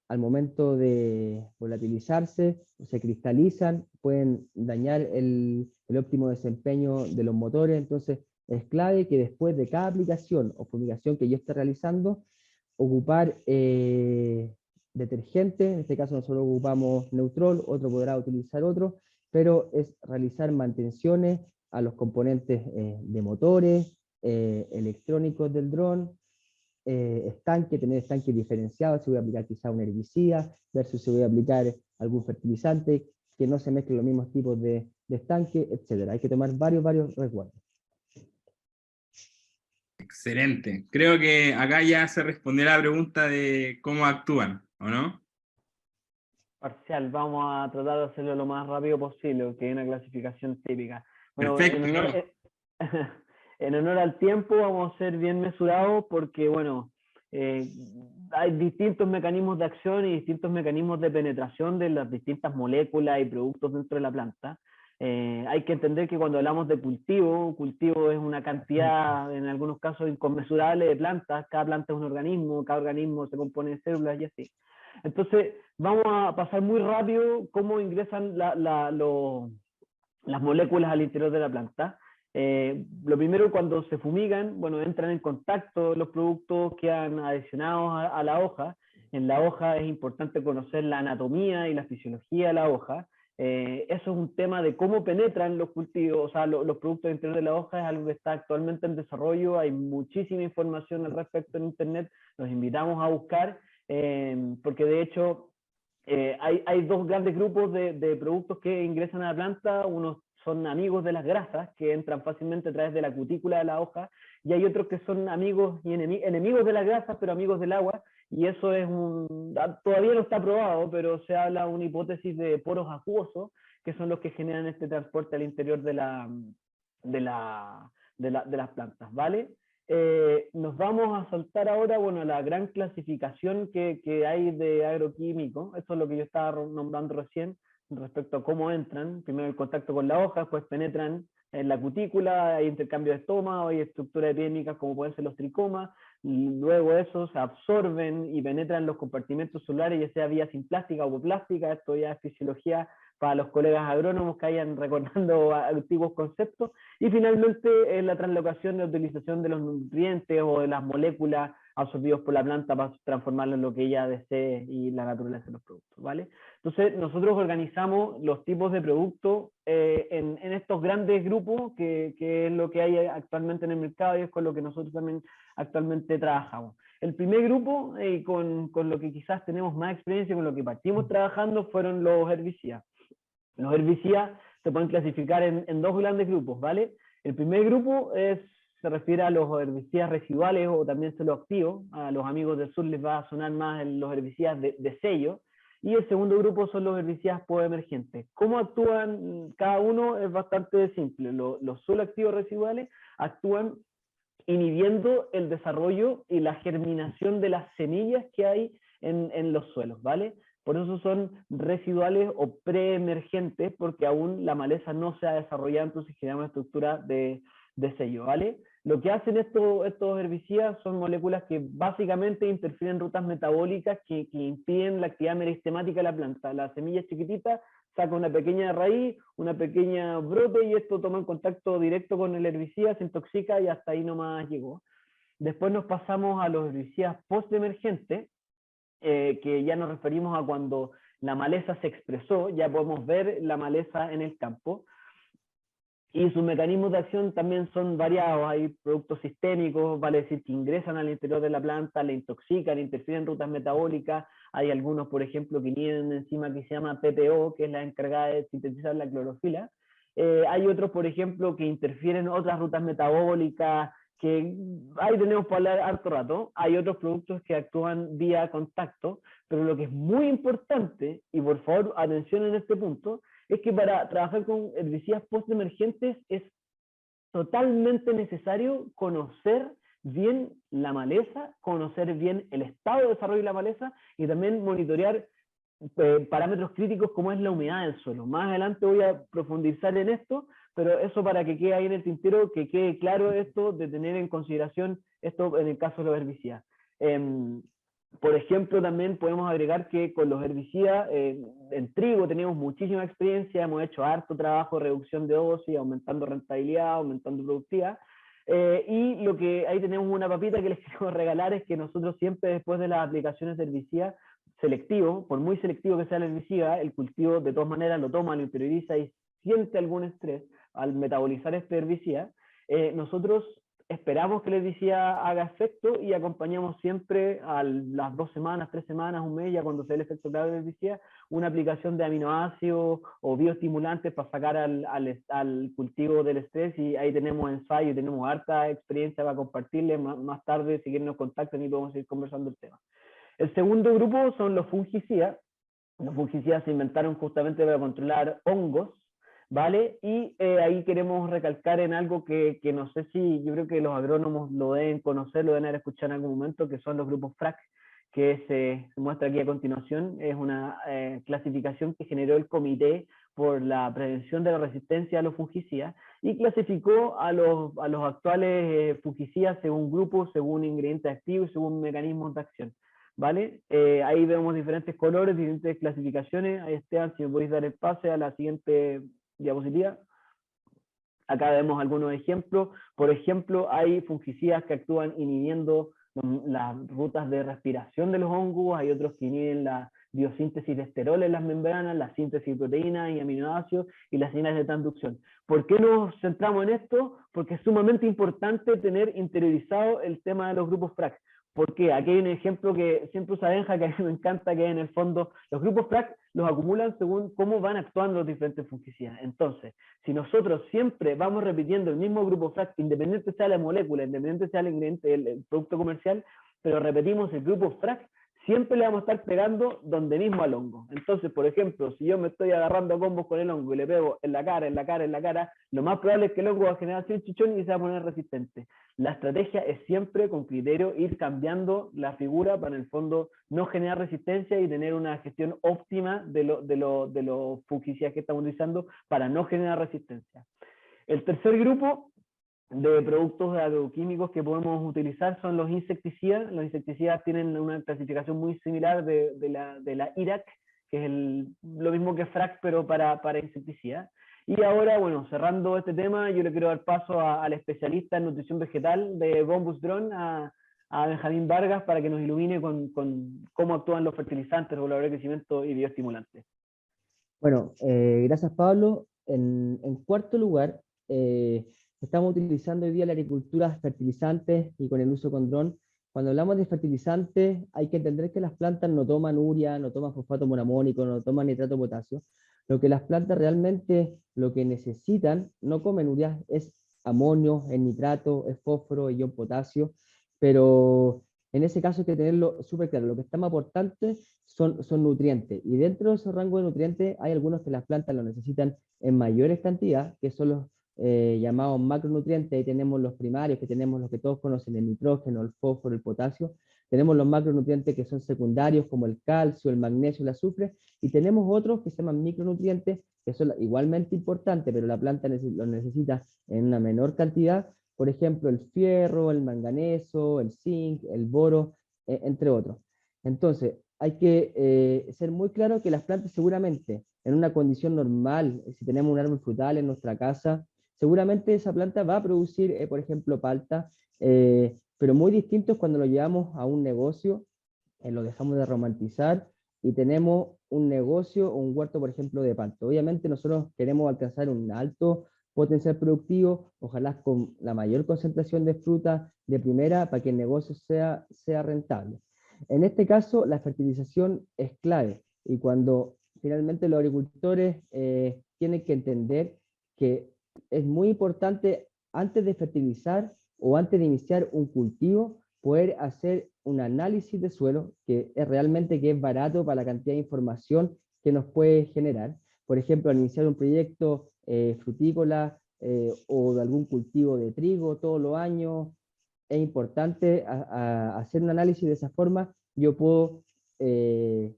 al momento de volatilizarse se cristalizan, pueden dañar el óptimo desempeño de los motores. Entonces es clave que después de cada aplicación o fumigación que yo esté realizando, ocupar detergente, en este caso nosotros ocupamos Neutrol, otro podrá utilizar otro, pero es realizar mantenciones a los componentes de motores, electrónicos del dron, tener estanques diferenciados, si voy a aplicar quizá un herbicida, versus si voy a aplicar algún fertilizante, que no se mezclen los mismos tipos de estanque, etc. Hay que tomar varios resguardos. Excelente. Creo que acá ya se respondió la pregunta de cómo actúan, ¿o no? Parcial, vamos a tratar de hacerlo lo más rápido posible, que es una clasificación típica. Bueno, Perfecto. en honor al tiempo vamos a ser bien mesurados porque, bueno, hay distintos mecanismos de acción y distintos mecanismos de penetración de las distintas moléculas y productos dentro de la planta. Hay que entender que cuando hablamos de cultivo es una cantidad, en algunos casos, inconmensurable de plantas. Cada planta es un organismo, cada organismo se compone de células y así. Entonces, vamos a pasar muy rápido cómo ingresan las moléculas al interior de la planta. Lo primero, cuando se fumigan, bueno, entran en contacto los productos, quedan adicionados a la hoja. En la hoja es importante conocer la anatomía y la fisiología de la hoja. Eso es un tema de cómo penetran los cultivos, o sea, los productos al interior de la hoja es algo que está actualmente en desarrollo. Hay muchísima información al respecto en internet, los invitamos a buscar, porque de hecho hay dos grandes grupos de productos que ingresan a la planta. Unos son amigos de las grasas, que entran fácilmente a través de la cutícula de la hoja, y hay otros que son amigos y enemigos de las grasas, pero amigos del agua, y eso todavía no está probado, pero se habla de una hipótesis de poros acuosos, que son los que generan este transporte al interior de las plantas, ¿vale? Nos vamos a saltar ahora, bueno, la gran clasificación que hay de agroquímicos. Esto es lo que yo estaba nombrando recién respecto a cómo entran. Primero el contacto con la hoja, después penetran en la cutícula, hay intercambio de estomas, hay estructuras epidémicas como pueden ser los tricomas, luego esos se absorben y penetran los compartimentos celulares, ya sea vía simplástica o apoplástica. Esto ya es fisiología para los colegas agrónomos que vayan recordando antiguos conceptos. Y finalmente la translocación de utilización de los nutrientes o de las moléculas absorbidos por la planta para transformarlo en lo que ella desee y la naturaleza de los productos, ¿vale? Entonces nosotros organizamos los tipos de productos en estos grandes grupos que es lo que hay actualmente en el mercado y es con lo que nosotros también actualmente trabajamos. El primer grupo, con lo que quizás tenemos más experiencia, con lo que partimos trabajando, fueron los herbicidas. Los herbicidas se pueden clasificar en dos grandes grupos, ¿vale? El primer grupo se refiere a los herbicidas residuales o también celoactivos. A los amigos del sur les va a sonar más los herbicidas de sello. Y el segundo grupo son los herbicidas podemergentes. ¿Cómo actúan cada uno? Es bastante simple. Los celoactivos residuales actúan inhibiendo el desarrollo y la germinación de las semillas que hay en los suelos, ¿vale? Por eso son residuales o preemergentes, porque aún la maleza no se ha desarrollado, entonces genera una estructura de sello, ¿vale? Lo que hacen estos herbicidas son moléculas que básicamente interfieren en rutas metabólicas que impiden la actividad meristemática de la planta. La semilla chiquitita saca una pequeña raíz, una pequeña brote, y esto toma en contacto directo con el herbicida, se intoxica y hasta ahí nomás llegó. Después nos pasamos a los herbicidas post-emergentes, que ya nos referimos a cuando la maleza se expresó, ya podemos ver la maleza en el campo. Y sus mecanismos de acción también son variados, hay productos sistémicos, vale decir que ingresan al interior de la planta, le intoxican, interfieren en rutas metabólicas, hay algunos, por ejemplo, que tienen una enzima que se llama PPO, que es la encargada de sintetizar la clorofila. Hay otros, por ejemplo, que interfieren en otras rutas metabólicas, que ahí tenemos para hablar harto rato. Hay otros productos que actúan vía contacto, pero lo que es muy importante, y por favor atención en este punto, es que para trabajar con herbicidas post-emergentes es totalmente necesario conocer bien la maleza, conocer bien el estado de desarrollo de la maleza y también monitorear parámetros críticos como es la humedad del suelo. Más adelante voy a profundizar en esto, pero eso para que quede ahí en el tintero, que quede claro esto de tener en consideración esto en el caso de los herbicidas. Por ejemplo, también podemos agregar que con los herbicidas, en trigo tenemos muchísima experiencia, hemos hecho harto trabajo de reducción de dosis, aumentando rentabilidad, aumentando productividad, y lo que ahí tenemos una papita que les quiero regalar es que nosotros siempre después de las aplicaciones de herbicida selectivo, por muy selectivo que sea el herbicida, el cultivo de todas maneras lo toma, lo interioriza y siente algún estrés al metabolizar este herbicida, nosotros esperamos que el herbicida haga efecto y acompañamos siempre a las 2 semanas, 3 semanas, un mes, ya cuando se dé el efecto claro del herbicida, una aplicación de aminoácidos o bioestimulantes para sacar al cultivo del estrés, y ahí tenemos ensayo, tenemos harta experiencia para compartirle. Más tarde, si quieren nos contactan y podemos seguir conversando el tema. El segundo grupo son los fungicidas. Los fungicidas se inventaron justamente para controlar hongos, ¿vale? Y ahí queremos recalcar en algo que no sé si, yo creo que los agrónomos lo deben conocer, lo deben haber escuchado en algún momento, que son los grupos FRAC, que se muestra aquí a continuación. Es una clasificación que generó el Comité por la Prevención de la Resistencia a los Fungicidas, y clasificó a los actuales fungicidas según grupos, según ingredientes activos, según mecanismos de acción. ¿Vale? Ahí vemos diferentes colores, diferentes clasificaciones. Ahí Esteban, si me podéis dar el pase a la siguiente diapositiva. Acá vemos algunos ejemplos. Por ejemplo, hay fungicidas que actúan inhibiendo las rutas de respiración de los hongos, hay otros que inhiben la biosíntesis de esteroles en las membranas, la síntesis de proteínas y aminoácidos y las señales de transducción. ¿Por qué nos centramos en esto? Porque es sumamente importante tener interiorizado el tema de los grupos FRAC. Porque aquí hay un ejemplo que siempre usa Benja, que a mí me encanta, que en el fondo los grupos FRAC los acumulan según cómo van actuando los diferentes fungicidas. Entonces, si nosotros siempre vamos repitiendo el mismo grupo FRAC, independiente sea la molécula, independiente sea el ingrediente, el producto comercial, pero repetimos el grupo FRAC, siempre le vamos a estar pegando donde mismo al hongo. Entonces, por ejemplo, si yo me estoy agarrando a combos con el hongo y le pego en la cara, lo más probable es que el hongo va a generar así un chichón y se va a poner resistente. La estrategia es siempre con criterio ir cambiando la figura para en el fondo no generar resistencia y tener una gestión óptima de los fungicidas que estamos utilizando para no generar resistencia. El tercer grupo de productos agroquímicos que podemos utilizar son los insecticidas. Los insecticidas tienen una clasificación muy similar de la IRAC, que es lo mismo que FRAC, pero para insecticidas. Y ahora, bueno, cerrando este tema, yo le quiero dar paso al especialista en nutrición vegetal de Bombus Drone, a Benjamín Vargas, para que nos ilumine con cómo actúan los fertilizantes, reguladores de crecimiento y bioestimulantes. Bueno, gracias Pablo. En cuarto lugar, estamos utilizando hoy día la agricultura fertilizantes y con el uso con dron. Cuando hablamos de fertilizantes, hay que entender que las plantas no toman urea, no toman fosfato monoamónico, no toman nitrato de potasio. Lo que las plantas realmente lo que necesitan, no comen urea, es amonio, es nitrato, es fósforo, es ion potasio, pero en ese caso hay que tenerlo súper claro. Lo que está más importante son nutrientes, y dentro de esos rangos de nutrientes hay algunos que las plantas lo necesitan en mayores cantidades, que son los llamados macronutrientes. Ahí tenemos los primarios, que tenemos los que todos conocen, el nitrógeno, el fósforo, el potasio. Tenemos los macronutrientes que son secundarios, como el calcio, el magnesio, el azufre, y tenemos otros que se llaman micronutrientes, que son igualmente importantes, pero la planta los necesita en una menor cantidad. Por ejemplo, el fierro, el manganeso, el zinc, el boro, entre otros. Entonces, hay que ser muy claro que las plantas seguramente en una condición normal, si tenemos un árbol frutal en nuestra casa, seguramente esa planta va a producir, por ejemplo, palta, pero muy distinto es cuando lo llevamos a un negocio, lo dejamos de romantizar y tenemos un negocio o un huerto, por ejemplo, de palta. Obviamente nosotros queremos alcanzar un alto potencial productivo, ojalá con la mayor concentración de fruta de primera para que el negocio sea rentable. En este caso, la fertilización es clave y cuando finalmente los agricultores tienen que entender que es muy importante antes de fertilizar o antes de iniciar un cultivo, poder hacer un análisis de suelo que es realmente que es barato para la cantidad de información que nos puede generar. Por ejemplo, al iniciar un proyecto frutícola o de algún cultivo de trigo todos los años, es importante hacer un análisis de esa forma. Yo puedo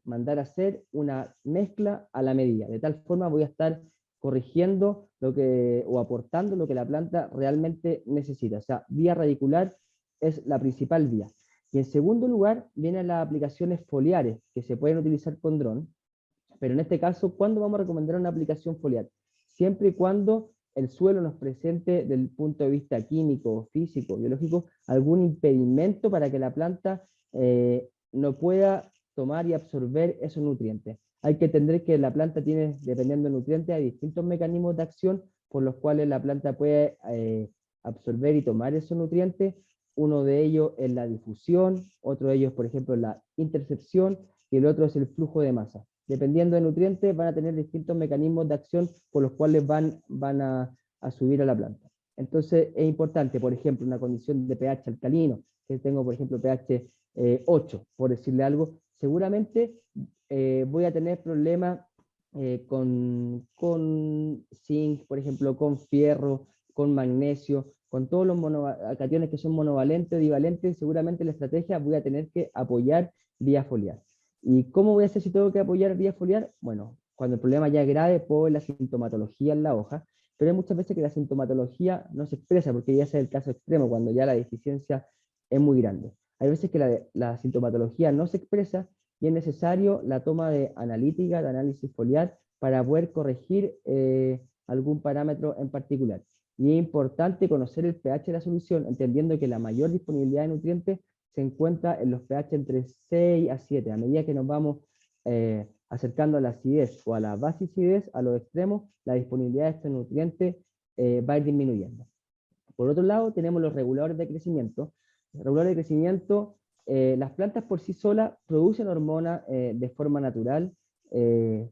mandar a hacer una mezcla a la medida. De tal forma voy a estar corrigiendo o aportando lo que la planta realmente necesita. O sea, vía radicular es la principal vía. Y en segundo lugar, vienen las aplicaciones foliares, que se pueden utilizar con dron. Pero en este caso, ¿cuándo vamos a recomendar una aplicación foliar? Siempre y cuando el suelo nos presente, desde el punto de vista químico, físico, biológico, algún impedimento para que la planta no pueda tomar y absorber esos nutrientes. Hay que entender que la planta tiene, dependiendo del nutriente, hay distintos mecanismos de acción por los cuales la planta puede absorber y tomar esos nutrientes. Uno de ellos es la difusión, otro de ellos, por ejemplo, la intercepción, y el otro es el flujo de masa. Dependiendo de nutrientes, van a tener distintos mecanismos de acción por los cuales van a subir a la planta. Entonces, es importante, por ejemplo, una condición de pH alcalino, que tengo, por ejemplo, pH 8, por decirle algo, seguramente voy a tener problemas con zinc, por ejemplo, con fierro, con magnesio, con todos los cationes que son monovalentes o divalentes, seguramente la estrategia voy a tener que apoyar vía foliar. ¿Y cómo voy a hacer si tengo que apoyar vía foliar? Bueno, cuando el problema ya es grave, puedo ver la sintomatología en la hoja, pero hay muchas veces que la sintomatología no se expresa, porque ya es el caso extremo, cuando ya la deficiencia es muy grande. Hay veces que la sintomatología no se expresa y es necesario la toma de analítica, de análisis foliar, para poder corregir algún parámetro en particular. Y es importante conocer el pH de la solución, entendiendo que la mayor disponibilidad de nutrientes se encuentra en los pH entre 6 a 7. A medida que nos vamos acercando a la acidez o a la basicidez, a los extremos, la disponibilidad de estos nutrientes va a ir disminuyendo. Por otro lado, tenemos los reguladores de crecimiento. Los reguladores de crecimiento, las plantas por sí solas producen hormonas de forma natural,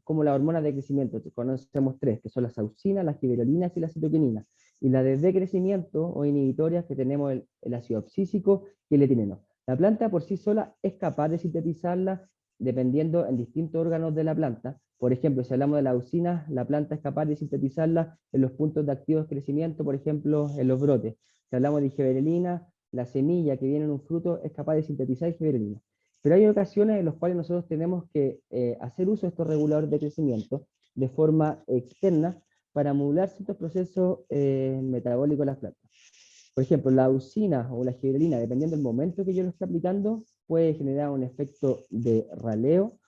como las hormonas de crecimiento. Conocemos tres, que son las auxinas, las gibberelinas y las citoquininas. Y las de decrecimiento o inhibitorias, que tenemos el ácido abscísico y el etileno. La planta por sí sola es capaz de sintetizarla dependiendo en distintos órganos de la planta. Por ejemplo, si hablamos de la auxina, la planta es capaz de sintetizarla en los puntos de activo de crecimiento, por ejemplo, en los brotes. Si hablamos de gibberelina, la semilla que viene en un fruto es capaz de sintetizar gibberelina. Pero hay ocasiones en las cuales nosotros tenemos que hacer uso de estos reguladores de crecimiento de forma externa para modular ciertos procesos metabólicos de las plantas. Por ejemplo, la auxina o la gibberelina, dependiendo del momento que yo lo esté aplicando, puede generar un efecto de raleo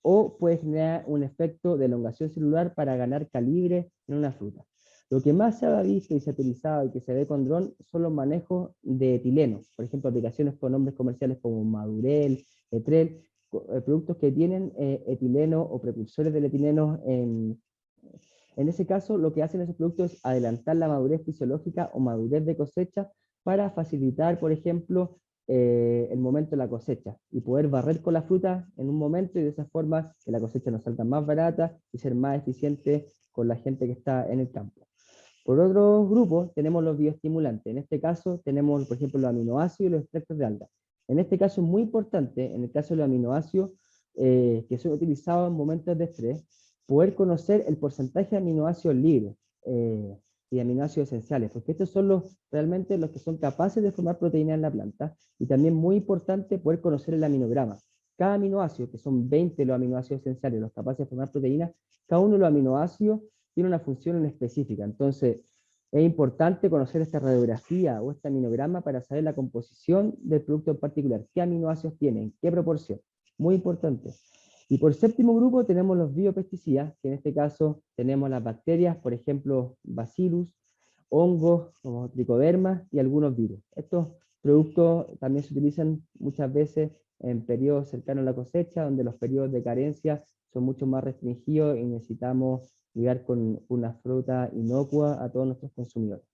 o puede generar un efecto de elongación celular para ganar calibre en una fruta. Lo que más se ha visto y se ha utilizado y que se ve con dron son los manejos de etileno. Por ejemplo, aplicaciones con nombres comerciales como Madurel, Etrel, productos que tienen etileno o precursores del etileno en ese caso, lo que hacen esos productos es adelantar la madurez fisiológica o madurez de cosecha para facilitar, por ejemplo, el momento de la cosecha y poder barrer con la fruta en un momento y de esa forma que la cosecha nos salga más barata y ser más eficiente con la gente que está en el campo. Por otros grupos tenemos los bioestimulantes. En este caso tenemos, por ejemplo, los aminoácidos y los extractos de alga. En este caso es muy importante, en el caso de los aminoácidos, que son utilizados en momentos de estrés, poder conocer el porcentaje de aminoácidos libres y de aminoácidos esenciales, porque estos son realmente los que son capaces de formar proteínas en la planta, y también muy importante poder conocer el aminograma. Cada aminoácido, que son 20 los aminoácidos esenciales, los capaces de formar proteínas, cada uno de los aminoácidos tiene una función en específica. Entonces, es importante conocer esta radiografía o este aminograma para saber la composición del producto en particular, qué aminoácidos tienen, qué proporción. Muy importante. Y por séptimo grupo tenemos los biopesticidas, que en este caso tenemos las bacterias, por ejemplo, bacillus, hongos como tricoderma y algunos virus. Estos productos también se utilizan muchas veces en periodos cercanos a la cosecha, donde los periodos de carencia son mucho más restringidos y necesitamos llegar con una fruta inocua a todos nuestros consumidores.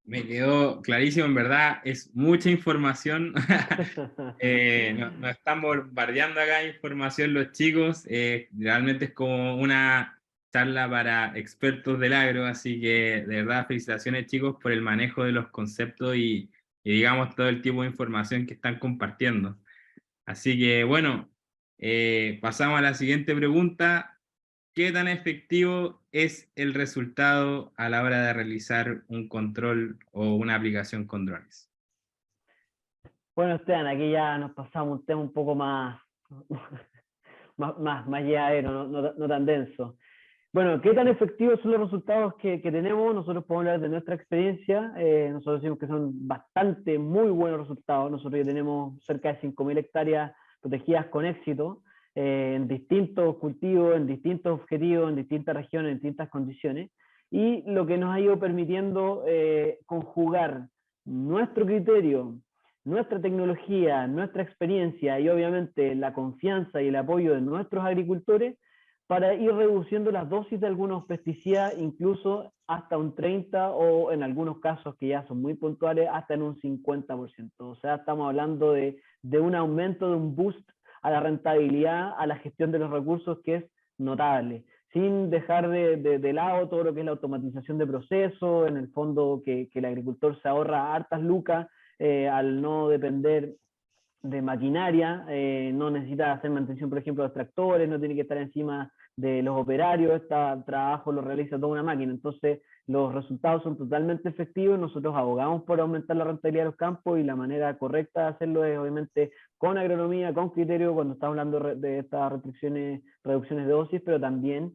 Me quedó clarísimo, en verdad, es mucha información. Nos están bombardeando acá de información los chicos. Realmente es como una charla para expertos del agro, así que de verdad felicitaciones chicos por el manejo de los conceptos y digamos todo el tipo de información que están compartiendo. Así que bueno, pasamos a la siguiente pregunta. ¿Qué tan efectivo es el resultado a la hora de realizar un control o una aplicación con drones? Bueno, Esteban, aquí ya nos pasamos a un tema un poco más, más llevadero, no tan denso. Bueno, ¿qué tan efectivos son los resultados que tenemos? Nosotros podemos hablar de nuestra experiencia. Nosotros decimos que son bastante, muy buenos resultados. Nosotros ya tenemos cerca de 5.000 hectáreas protegidas con éxito, en distintos cultivos, en distintos objetivos, en distintas regiones, en distintas condiciones. Y lo que nos ha ido permitiendo conjugar nuestro criterio, nuestra tecnología, nuestra experiencia y obviamente la confianza y el apoyo de nuestros agricultores para ir reduciendo las dosis de algunos pesticidas, incluso hasta un 30% o en algunos casos que ya son muy puntuales, hasta en un 50%. O sea, estamos hablando de un aumento, de un boost a la rentabilidad, a la gestión de los recursos que es notable, sin dejar de lado todo lo que es la automatización de procesos, en el fondo que el agricultor se ahorra hartas lucas al no depender de maquinaria, no necesita hacer mantención, por ejemplo, de los tractores, no tiene que estar encima de los operarios, este trabajo lo realiza toda una máquina. Entonces, los resultados son totalmente efectivos. Nosotros abogamos por aumentar la rentabilidad de los campos y la manera correcta de hacerlo es, obviamente, con agronomía, con criterio, cuando estamos hablando de estas reducciones de dosis, pero también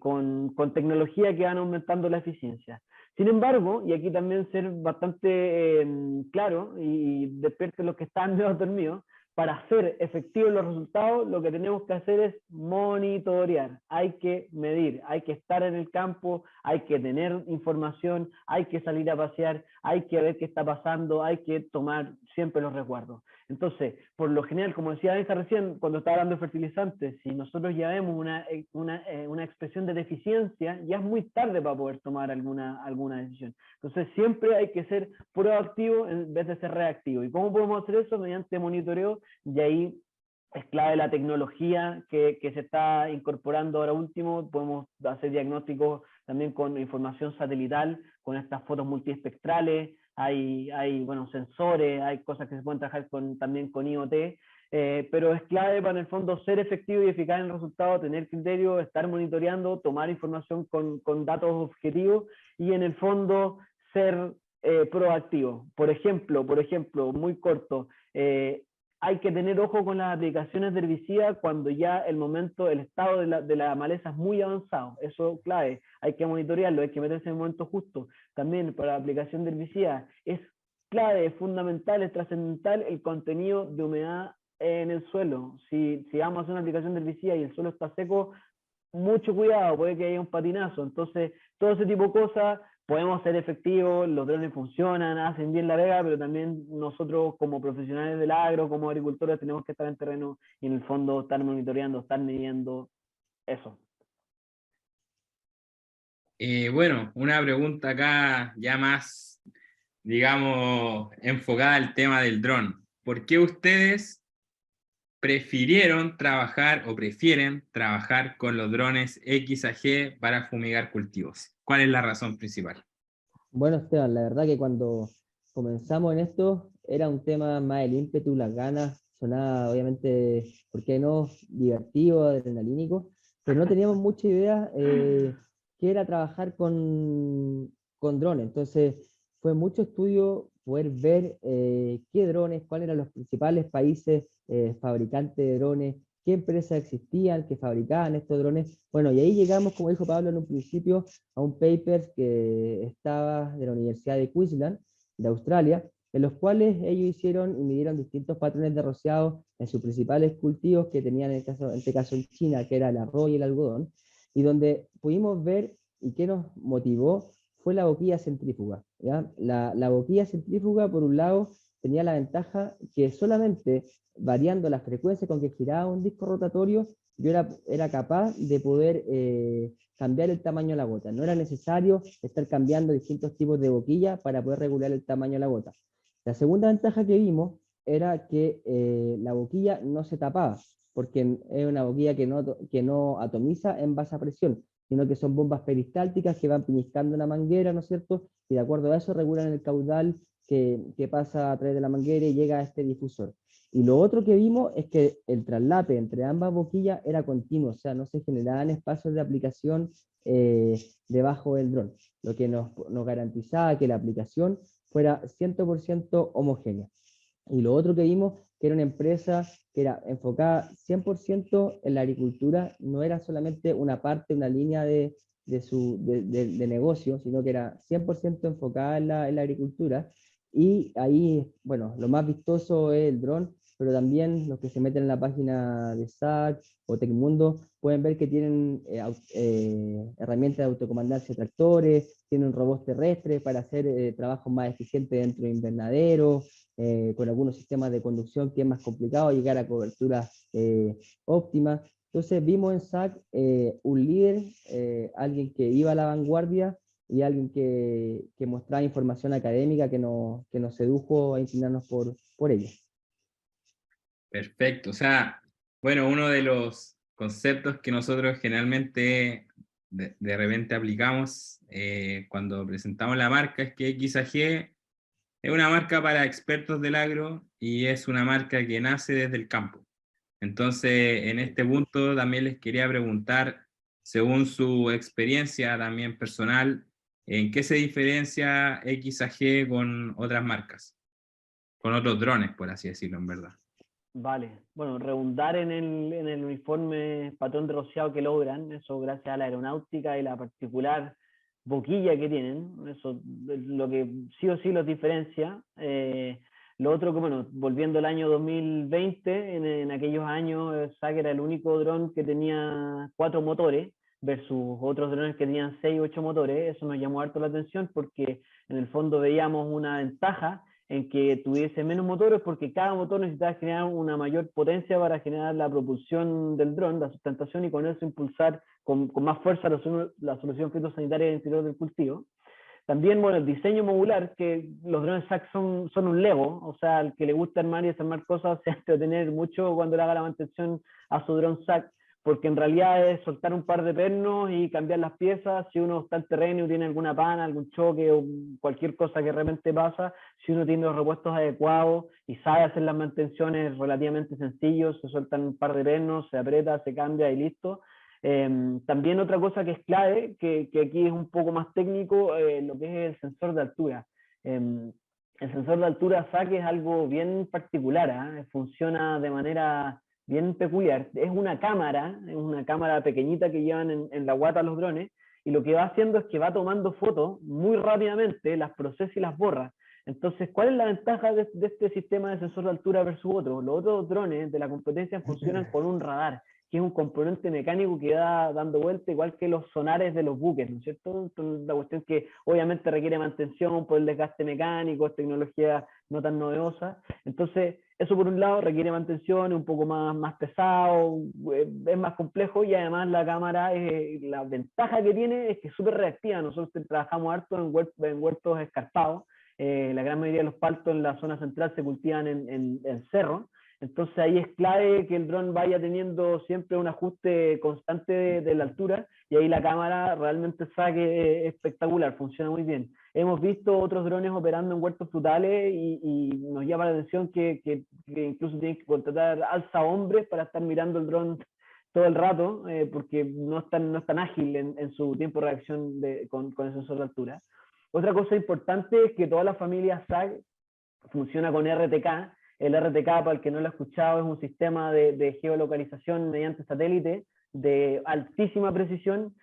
con tecnología que van aumentando la eficiencia. Sin embargo, y aquí también ser bastante claro y despierten los que están medio dormidos, para hacer efectivos los resultados, lo que tenemos que hacer es monitorear. Hay que medir, hay que estar en el campo, hay que tener información, hay que salir a pasear, hay que ver qué está pasando, hay que tomar siempre los resguardos. Entonces, por lo general, como decía Benja recién, cuando estaba hablando de fertilizantes, si nosotros ya vemos una expresión de deficiencia, ya es muy tarde para poder tomar alguna decisión. Entonces, siempre hay que ser proactivo en vez de ser reactivo. ¿Y cómo podemos hacer eso? Mediante monitoreo, y ahí es clave la tecnología que se está incorporando ahora último. Podemos hacer diagnósticos también con información satelital, con estas fotos multiespectrales, hay bueno, sensores, hay cosas que se pueden trabajar también con IoT, pero es clave para en el fondo ser efectivo y eficaz en el resultado, tener criterio, estar monitoreando, tomar información con datos objetivos y en el fondo ser proactivo. Por ejemplo, muy corto, hay que tener ojo con las aplicaciones de herbicida cuando ya el estado de la maleza es muy avanzado. Eso es clave, hay que monitorearlo, hay que meterse en el momento justo. También para la aplicación de herbicida es clave, es fundamental, es trascendental el contenido de humedad en el suelo. Si vamos a hacer una aplicación de herbicida y el suelo está seco, mucho cuidado, puede que haya un patinazo. Entonces, todo ese tipo de cosas podemos ser efectivos, los drones funcionan, hacen bien la vega, pero también nosotros como profesionales del agro, como agricultores, tenemos que estar en terreno y en el fondo estar monitoreando, estar midiendo eso. Bueno, una pregunta acá ya más, digamos, enfocada al tema del dron. ¿Por qué ustedes prefirieron trabajar o prefieren trabajar con los drones XAG para fumigar cultivos? ¿Cuál es la razón principal? Bueno, Esteban, la verdad que cuando comenzamos en esto era un tema más el ímpetu, las ganas, sonaba obviamente, ¿por qué no?, divertido, adrenalínico, pero no teníamos mucha idea qué era trabajar con drones. Entonces fue mucho estudio poder ver qué drones, cuáles eran los principales países fabricantes de drones, qué empresas existían que fabricaban estos drones. Bueno, y ahí llegamos, como dijo Pablo en un principio, a un paper que estaba de la Universidad de Queensland, de Australia, en los cuales ellos hicieron y midieron distintos patrones de rociado en sus principales cultivos que tenían en este caso en China, que era el arroz y el algodón, y donde pudimos ver y qué nos motivó fue la boquilla centrífuga. ¿Ya? La boquilla centrífuga, por un lado, tenía la ventaja que solamente variando la frecuencia con que giraba un disco rotatorio, yo era capaz de poder cambiar el tamaño de la gota. No era necesario estar cambiando distintos tipos de boquilla para poder regular el tamaño de la gota. La segunda ventaja que vimos era que la boquilla no se tapaba, porque es una boquilla que no atomiza en base a presión, sino que son bombas peristálticas que van pellizcando una manguera, ¿no es cierto? Y de acuerdo a eso regulan el caudal que pasa a través de la manguera y llega a este difusor. Y lo otro que vimos es que el traslape entre ambas boquillas era continuo, o sea, no se generaban espacios de aplicación debajo del dron, lo que nos garantizaba que la aplicación fuera 100% homogénea. Y lo otro que vimos, que era una empresa que era enfocada 100% en la agricultura, no era solamente una parte, una línea de negocio, sino que era 100% enfocada en la agricultura. Y ahí, bueno, lo más vistoso es el dron, pero también los que se meten en la página de SAC o Tecmundo pueden ver que tienen herramientas de autocomandancia de tractores, tienen robots terrestres para hacer trabajos más eficientes dentro de invernaderos, con algunos sistemas de conducción que es más complicado llegar a coberturas óptimas. Entonces vimos en SAC un líder, alguien que iba a la vanguardia y alguien que mostraba información académica que nos sedujo a inclinarnos por ella. Perfecto, o sea, bueno, uno de los conceptos que nosotros generalmente de repente aplicamos cuando presentamos la marca es que XAG es una marca para expertos del agro y es una marca que nace desde el campo. Entonces, en este punto también les quería preguntar, según su experiencia también personal, ¿en qué se diferencia XAG con otras marcas? Con otros drones, por así decirlo, en verdad. Vale, bueno, redundar en el uniforme patrón de rociado que logran, eso gracias a la aeronáutica y la particular boquilla que tienen, eso es lo que sí o sí los diferencia. Lo otro que, bueno, volviendo al año 2020, en aquellos años SAC era el único dron que tenía 4 motores versus otros drones que tenían 6 o 8 motores. Eso nos llamó harto la atención porque en el fondo veíamos una ventaja en que tuviese menos motores porque cada motor necesitaba generar una mayor potencia para generar la propulsión del dron, la sustentación, y con eso impulsar con más fuerza la solución fitosanitaria del interior del cultivo. También, bueno, el diseño modular, que los drones SAC son un Lego, o sea, al que le gusta armar y desarmar cosas se hace tener mucho cuando le haga la mantención a su dron SAC, porque en realidad es soltar un par de pernos y cambiar las piezas. Si uno está en terreno y tiene alguna pana, algún choque o cualquier cosa que de repente pasa, si uno tiene los repuestos adecuados y sabe hacer las mantenciones relativamente sencillos, se sueltan un par de pernos, se aprieta, se cambia y listo. También otra cosa que es clave, que aquí es un poco más técnico, lo que es el sensor de altura. El sensor de altura SAC es algo bien particular, funciona de manera bien peculiar. Es una cámara pequeñita que llevan en la guata los drones, y lo que va haciendo es que va tomando fotos muy rápidamente, las procesa y las borra. Entonces, ¿cuál es la ventaja de este sistema de sensor de altura versus otros? Los otros drones de la competencia funcionan con un radar, que es un componente mecánico que va dando vuelta, igual que los sonares de los buques, ¿no es cierto? Entonces, la cuestión que obviamente requiere mantención por el desgaste mecánico, es tecnología no tan novedosa. Entonces, eso por un lado requiere mantención, es un poco más pesado, es más complejo, y además la cámara, la ventaja que tiene es que es súper reactiva. Nosotros trabajamos harto en huertos escarpados. La gran mayoría de los paltos en la zona central se cultivan en cerro. Entonces ahí es clave que el dron vaya teniendo siempre un ajuste constante de la altura, y ahí la cámara realmente saque espectacular, funciona muy bien. Hemos visto otros drones operando en huertos frutales y nos llama la atención que incluso tienen que contratar alza hombres para estar mirando el dron todo el rato, porque no es tan ágil en su tiempo de reacción con el sensor de altura. Otra cosa importante es que toda la familia SAC funciona con RTK. El RTK, para el que no lo ha escuchado, es un sistema de geolocalización mediante satélite de altísima precisión,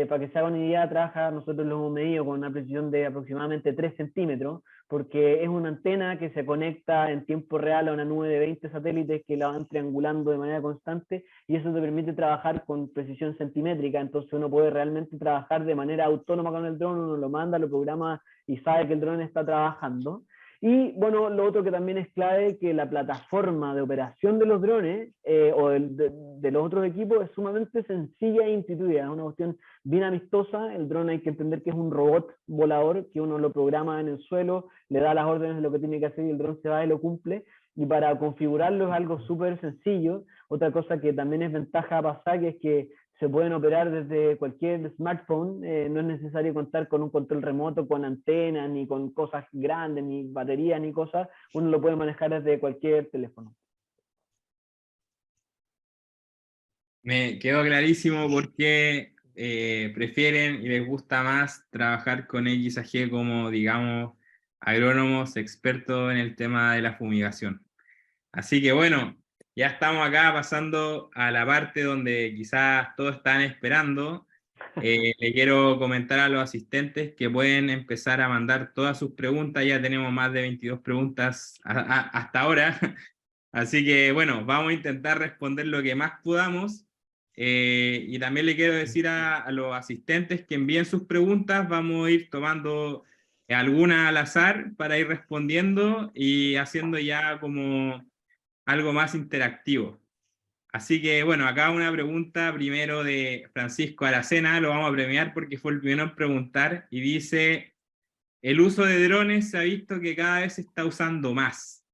Para que se haga una idea, nosotros lo hemos medido con una precisión de aproximadamente 3 centímetros, porque es una antena que se conecta en tiempo real a una nube de 20 satélites que la van triangulando de manera constante, y eso te permite trabajar con precisión centimétrica. Entonces uno puede realmente trabajar de manera autónoma con el dron, uno lo manda, lo programa y sabe que el dron está trabajando. Y bueno, lo otro que también es clave, que la plataforma de operación de los drones o de los otros equipos es sumamente sencilla e intuitiva, es una cuestión bien amistosa. El dron hay que entender que es un robot volador, que uno lo programa en el suelo, le da las órdenes de lo que tiene que hacer y el dron se va y lo cumple. Y para configurarlo es algo súper sencillo. Otra cosa que también es ventaja pasar, que es que se pueden operar desde cualquier smartphone, no es necesario contar con un control remoto, con antenas, ni con cosas grandes, ni baterías, ni cosas, uno lo puede manejar desde cualquier teléfono. Me quedó clarísimo por qué prefieren y les gusta más trabajar con XAG como, digamos, agrónomos expertos en el tema de la fumigación. Así que bueno, ya estamos acá pasando a la parte donde quizás todos están esperando. Le quiero comentar a los asistentes que pueden empezar a mandar todas sus preguntas. Ya tenemos más de 22 preguntas hasta ahora. Así que bueno, vamos a intentar responder lo que más podamos. Y también le quiero decir a los asistentes que envíen sus preguntas. Vamos a ir tomando algunas al azar para ir respondiendo y haciendo ya como algo más interactivo. Así que bueno, acá una pregunta primero de Francisco Aracena, lo vamos a premiar porque fue el primero en preguntar, y dice: el uso de drones se ha visto que cada vez se está usando más.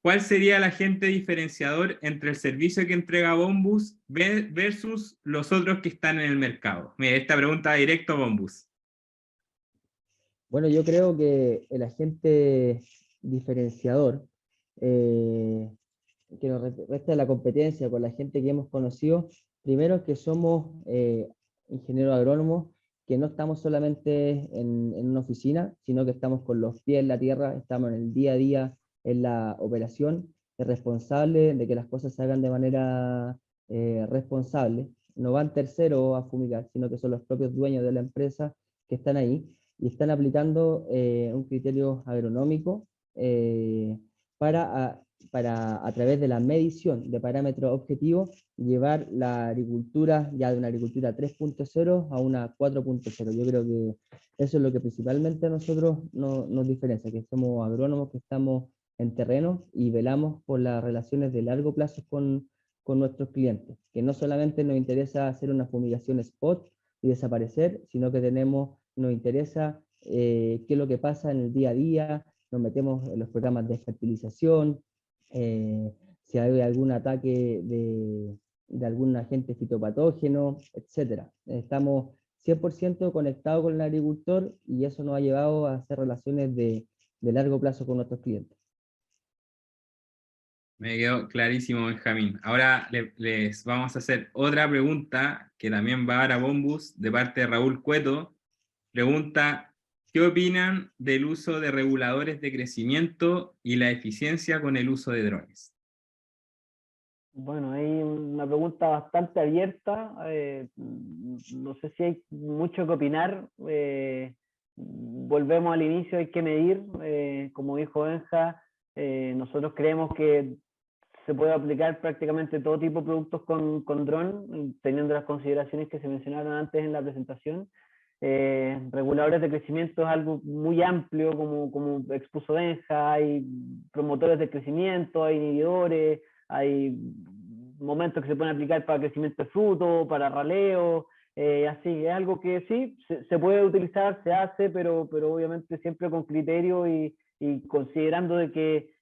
¿Cuál sería el agente diferenciador entre el servicio que entrega Bombus versus los otros que están en el mercado? Mire, esta pregunta va directo a Bombus. Bueno, yo creo que el agente diferenciador que nos resta de la competencia con la gente que hemos conocido, primero que somos ingenieros agrónomos, que no estamos solamente en una oficina, sino que estamos con los pies en la tierra, estamos en el día a día en la operación, es responsable de que las cosas se hagan de manera responsable. No van terceros a fumigar, sino que son los propios dueños de la empresa que están ahí y están aplicando un criterio agronómico para a través de la medición de parámetros objetivos, llevar la agricultura ya de una agricultura 3.0 a una 4.0. Yo creo que eso es lo que principalmente a nosotros nos diferencia, que somos agrónomos que estamos en terreno y velamos por las relaciones de largo plazo con nuestros clientes, que no solamente nos interesa hacer una fumigación spot y desaparecer, sino que nos interesa qué es lo que pasa en el día a día, nos metemos en los programas de fertilización, si hay algún ataque de algún agente fitopatógeno, etc. Estamos 100% conectados con el agricultor y eso nos ha llevado a hacer relaciones de largo plazo con nuestros clientes. Me quedó clarísimo, Benjamín. Ahora les vamos a hacer otra pregunta que también va para Bombus, de parte de Raúl Cueto. Pregunta: ¿qué opinan del uso de reguladores de crecimiento y la eficiencia con el uso de drones? Bueno, hay una pregunta bastante abierta, no sé si hay mucho que opinar, volvemos al inicio, hay que medir, como dijo Benja, nosotros creemos que se puede aplicar prácticamente todo tipo de productos con dron, teniendo las consideraciones que se mencionaron antes en la presentación. Reguladores de crecimiento es algo muy amplio, como expuso Benja, hay promotores de crecimiento, hay inhibidores, hay momentos que se pueden aplicar para crecimiento de fruto, para raleo, así, es algo que sí, se puede utilizar, se hace, pero obviamente siempre con criterio y considerando de que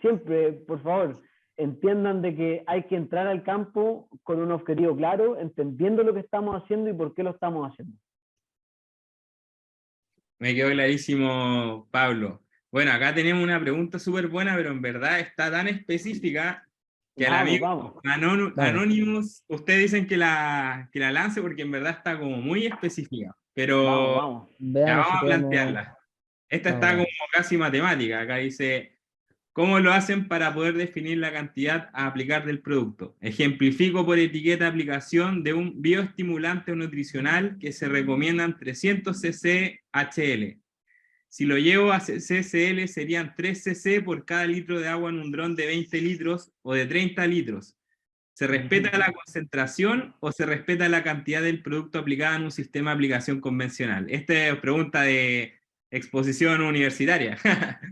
siempre, por favor, entiendan de que hay que entrar al campo con un objetivo claro, entendiendo lo que estamos haciendo y por qué lo estamos haciendo. Me quedó clarísimo, Pablo. Bueno, acá tenemos una pregunta súper buena, pero en verdad está tan específica que al amigo Vamos. Anonymous, ustedes dicen que la lance porque en verdad está como muy específica, pero Vamos. ya Veamos vamos si a podemos... plantearla. Esta está como Vamos, casi matemática. Acá dice: ¿Cómo lo hacen para poder definir la cantidad a aplicar del producto? Ejemplifico por etiqueta aplicación de un bioestimulante o nutricional que se recomiendan 300 cc HL. Si lo llevo a CCL serían 3 cc por cada litro de agua en un dron de 20 litros o de 30 litros. ¿Se respeta la concentración o se respeta la cantidad del producto aplicada en un sistema de aplicación convencional? Esta es pregunta de exposición universitaria.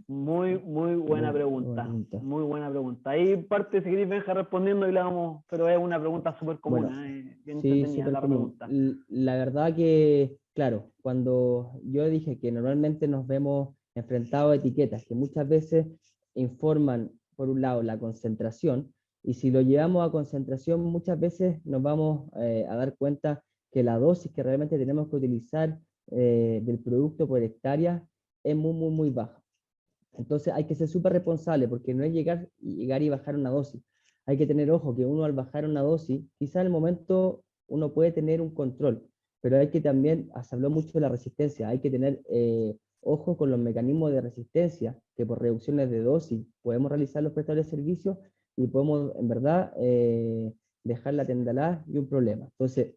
Muy buena pregunta. Muy buena pregunta. Ahí parte, si queréis, Benja respondiendo y la vamos, pero es una pregunta súper común, Bueno, bien sí, entretenida súper la común. pregunta. La verdad que, claro, cuando yo dije que normalmente nos vemos enfrentados a etiquetas que muchas veces informan, por un lado, la concentración, y si lo llevamos a concentración, muchas veces nos vamos a dar cuenta que la dosis que realmente tenemos que utilizar del producto por hectárea es muy baja. Entonces hay que ser súper responsable, porque no es llegar y bajar una dosis. Hay que tener ojo que uno al bajar una dosis, quizá en el momento uno puede tener un control, pero hay que también, se habló mucho de la resistencia, hay que tener ojo con los mecanismos de resistencia, que por reducciones de dosis podemos realizar los prestadores de servicios y podemos en verdad dejar la tendalada y un problema. Entonces,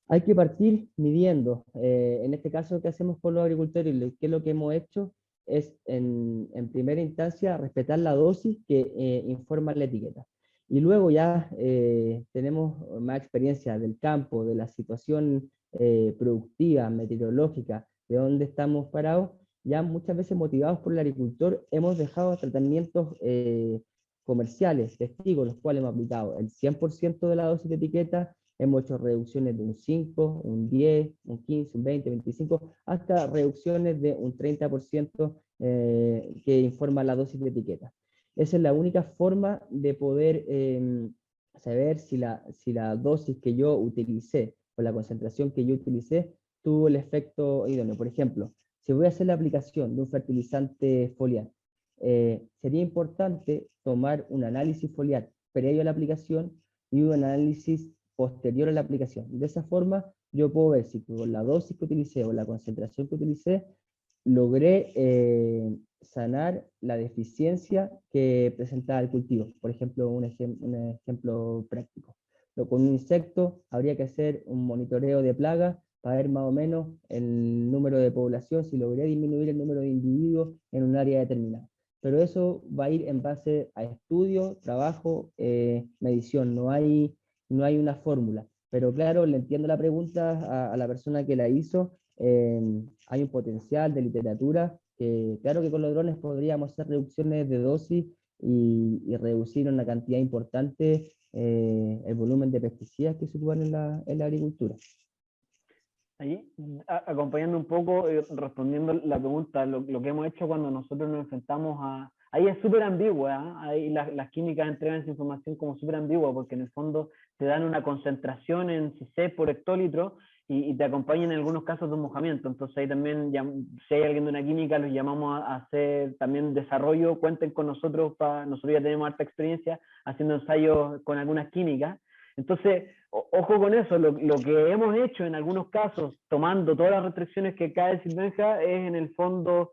hay que partir midiendo. En este caso, ¿qué hacemos con los agricultores? ¿Qué es lo que hemos hecho? Es, en primera instancia, respetar la dosis que informa la etiqueta. Y luego ya tenemos más experiencia del campo, de la situación productiva, meteorológica, de dónde estamos parados. Ya muchas veces motivados por el agricultor, hemos dejado tratamientos comerciales, testigos, los cuales hemos aplicado el 100% de la dosis de etiqueta. Hemos hecho reducciones de un 5, un 10, un 15, un 20, 25, hasta reducciones de un 30% que informa la dosis de etiqueta. Esa es la única forma de poder saber si la dosis que yo utilicé o la concentración que yo utilicé tuvo el efecto idóneo. Por ejemplo, si voy a hacer la aplicación de un fertilizante foliar, sería importante tomar un análisis foliar previo a la aplicación y un análisis posterior a la aplicación. De esa forma, yo puedo ver si con la dosis que utilicé o la concentración que utilicé, logré sanar la deficiencia que presentaba el cultivo. Por ejemplo, un ejemplo práctico. Con un insecto habría que hacer un monitoreo de plagas para ver más o menos el número de población, si logré disminuir el número de individuos en un área determinada. Pero eso va a ir en base a estudio, trabajo, medición. No hay una fórmula. Pero claro, le entiendo la pregunta a la persona que la hizo. Hay un potencial de literatura que, claro que con los drones podríamos hacer reducciones de dosis y reducir una cantidad importante el volumen de pesticidas que se ocupan en la agricultura. Ahí, acompañando un poco, respondiendo la pregunta, lo que hemos hecho cuando nosotros nos enfrentamos a... Ahí es súper ambigua, ¿eh? Ahí las químicas entregan esa información como súper ambigua, porque en el fondo te dan una concentración en cc por hectolitro y te acompañan en algunos casos de un mojamiento. Entonces ahí también, si hay alguien de una química, los llamamos a hacer también desarrollo, cuenten con nosotros, nosotros ya tenemos harta experiencia haciendo ensayos con algunas químicas. Entonces, ojo con eso, lo que hemos hecho en algunos casos, tomando todas las restricciones que cae Silvenja, es en el fondo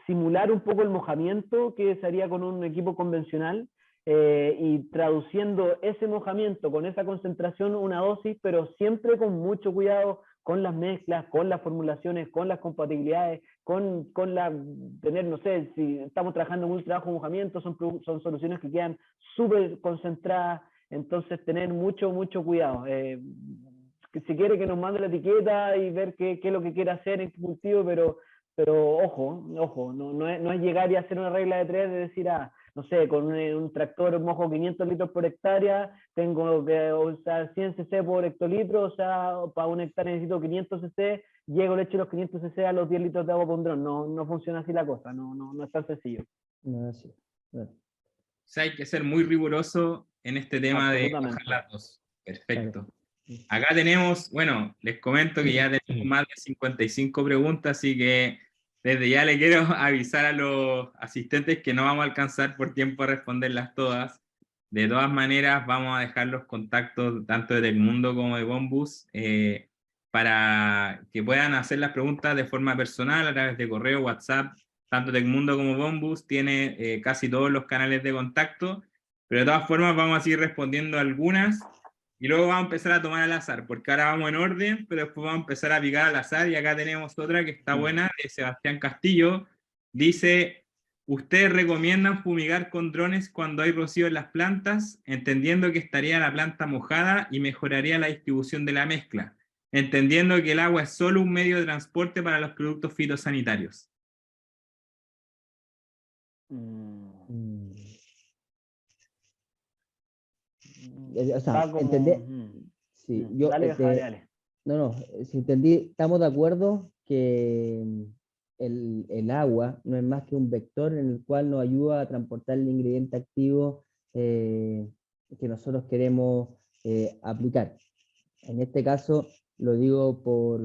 simular un poco el mojamiento que se haría con un equipo convencional y traduciendo ese mojamiento con esa concentración, una dosis, pero siempre con mucho cuidado con las mezclas, con las formulaciones, con las compatibilidades, con tener, no sé, si estamos trabajando en un trabajo de mojamiento, son soluciones que quedan súper concentradas. Entonces, tener mucho cuidado. Si quiere que nos mande la etiqueta y ver qué es lo que quiere hacer en cultivo, pero ojo, no es llegar y hacer una regla de 3 de decir, no sé, con un tractor mojo 500 litros por hectárea, tengo que usar 100 cc por hectolitro, o sea, para un hectárea necesito 500 cc, llego, le echo los 500 cc a los 10 litros de agua por un dron. No funciona así la cosa, no es tan sencillo. No, sí. No. O sea, hay que ser muy riguroso en este tema de bajar las dosis. Perfecto. Claro. Acá tenemos, bueno, les comento que ya tenemos más de 55 preguntas, así que desde ya le quiero avisar a los asistentes que no vamos a alcanzar por tiempo a responderlas todas. De todas maneras, vamos a dejar los contactos tanto de Tecmundo como de Bombus para que puedan hacer las preguntas de forma personal a través de correo, WhatsApp, tanto Tecmundo como Bombus tiene casi todos los canales de contacto, pero de todas formas vamos a seguir respondiendo algunas, y luego vamos a empezar a tomar al azar, porque ahora vamos en orden, pero después vamos a empezar a picar al azar, y acá tenemos otra que está buena, de Sebastián Castillo. Dice: ¿ustedes recomiendan fumigar con drones cuando hay rocío en las plantas, entendiendo que estaría la planta mojada y mejoraría la distribución de la mezcla, entendiendo que el agua es solo un medio de transporte para los productos fitosanitarios? Mm. O Está sea, como... entender, sí, yo, Dale, dale, dale. no, si entendí, estamos de acuerdo que el agua no es más que un vector en el cual nos ayuda a transportar el ingrediente activo que nosotros queremos aplicar. En este caso, lo digo por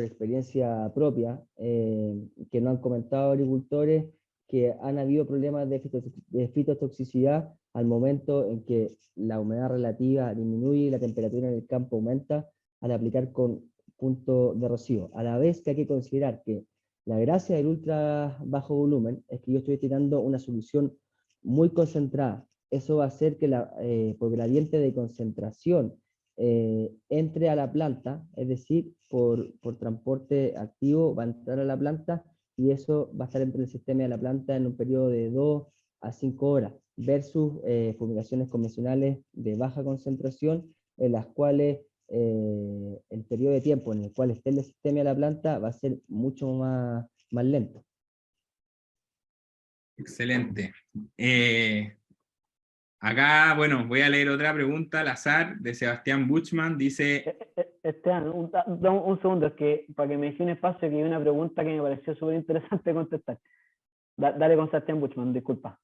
experiencia propia, que nos han comentado agricultores que han habido problemas de fitotoxicidad al momento en que la humedad relativa disminuye y la temperatura en el campo aumenta al aplicar con punto de rocío. A la vez que hay que considerar que la gracia del ultra bajo volumen es que yo estoy tirando una solución muy concentrada. Eso va a hacer que por gradiente de concentración entre a la planta, es decir, por transporte activo va a entrar a la planta, y eso va a estar entre el sistema y la planta en un periodo de 2 a 5 horas, versus fumigaciones convencionales de baja concentración, en las cuales el periodo de tiempo en el cual esté el sistema y la planta va a ser mucho más lento. Excelente. Acá, bueno, voy a leer otra pregunta al azar de Sebastián Buchman. Dice: Esteban, un segundo, es que para que me deje un espacio, que hay una pregunta que me pareció súper interesante contestar. Dale con Sebastián Buchman, disculpa.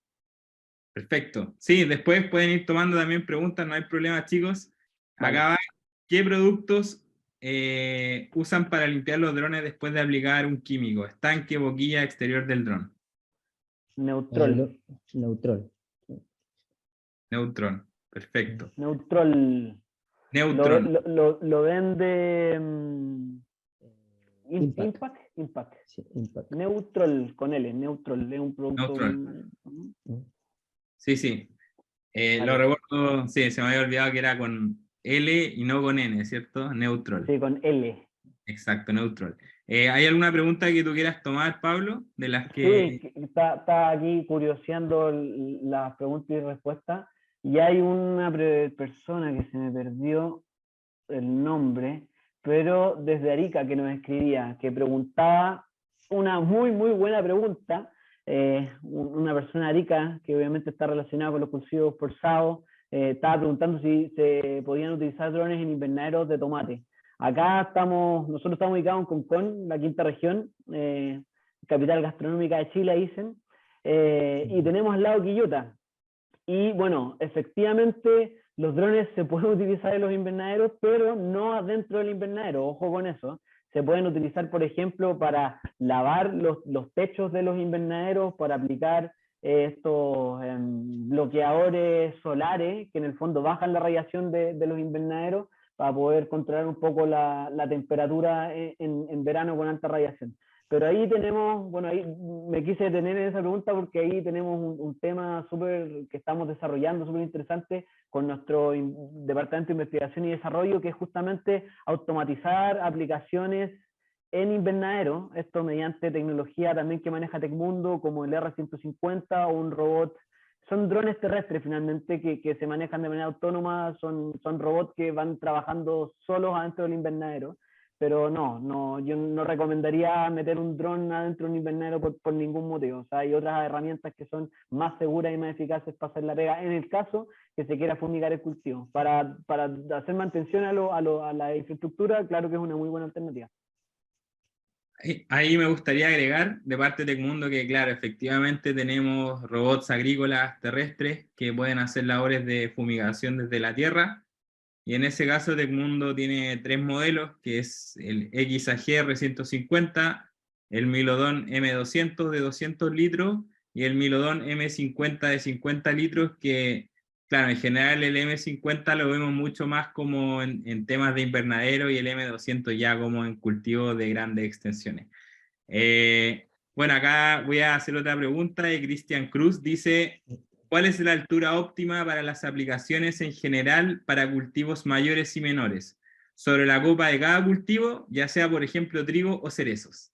perfecto. Sí, después pueden ir tomando también preguntas, no hay problema, chicos. Vale. Acá va: ¿qué productos usan para limpiar los drones después de aplicar un químico? Estanque, boquilla, exterior del dron. Neutrol. Neutrol. Neutron, perfecto. Neutrol. Neutron. Lo vende Impact. Impact. Sí, Impact. Neutrol, con L, Neutrol, es un producto... Neutron. Sí, sí. Vale. Lo recuerdo, sí, se me había olvidado que era con L y no con N, ¿cierto? Neutral. Sí, con L. Exacto, neutral. ¿Hay alguna pregunta que tú quieras tomar, Pablo? De las que... Sí, está aquí curioseando las preguntas y respuestas, y hay una persona que se me perdió el nombre, pero desde Arica, que nos escribía, que preguntaba una muy buena pregunta, una persona de Arica que obviamente está relacionada con los cultivos forzados, estaba preguntando si se podían utilizar drones en invernaderos de tomate. Acá nosotros estamos ubicados en Concón, la quinta región, capital gastronómica de Chile, dicen, y tenemos al lado Quillota. Y bueno, efectivamente los drones se pueden utilizar en los invernaderos, pero no adentro del invernadero, ojo con eso. Se pueden utilizar, por ejemplo, para lavar los techos de los invernaderos, para aplicar estos bloqueadores solares, que en el fondo bajan la radiación de los invernaderos, para poder controlar un poco la temperatura en verano con alta radiación. Pero ahí tenemos, bueno, ahí me quise detener en esa pregunta porque ahí tenemos un tema que estamos desarrollando, súper interesante, con nuestro Departamento de Investigación y Desarrollo, que es justamente automatizar aplicaciones en invernadero, esto mediante tecnología también que maneja Tecmundo, como el R150 o un robot. Son drones terrestres finalmente que se manejan de manera autónoma, son robots que van trabajando solos adentro del invernadero. Pero yo no recomendaría meter un dron adentro de un invernadero por ningún motivo. O sea, hay otras herramientas que son más seguras y más eficaces para hacer la pega en el caso que se quiera fumigar el cultivo. Para hacer mantención a la infraestructura, claro que es una muy buena alternativa. Ahí me gustaría agregar de parte de Tecmundo que, claro, efectivamente tenemos robots agrícolas terrestres que pueden hacer labores de fumigación desde la tierra. Y en ese caso Tecmundo tiene 3 modelos, que es el XAGR 150, el Milodon M200 de 200 litros y el Milodon M50 de 50 litros, que, claro, en general el M50 lo vemos mucho más como en temas de invernadero, y el M200 ya como en cultivos de grandes extensiones. Bueno, acá voy a hacer otra pregunta de Cristian Cruz. Dice, ¿cuál es la altura óptima para las aplicaciones en general para cultivos mayores y menores? Sobre la copa de cada cultivo, ya sea, por ejemplo, trigo o cerezos.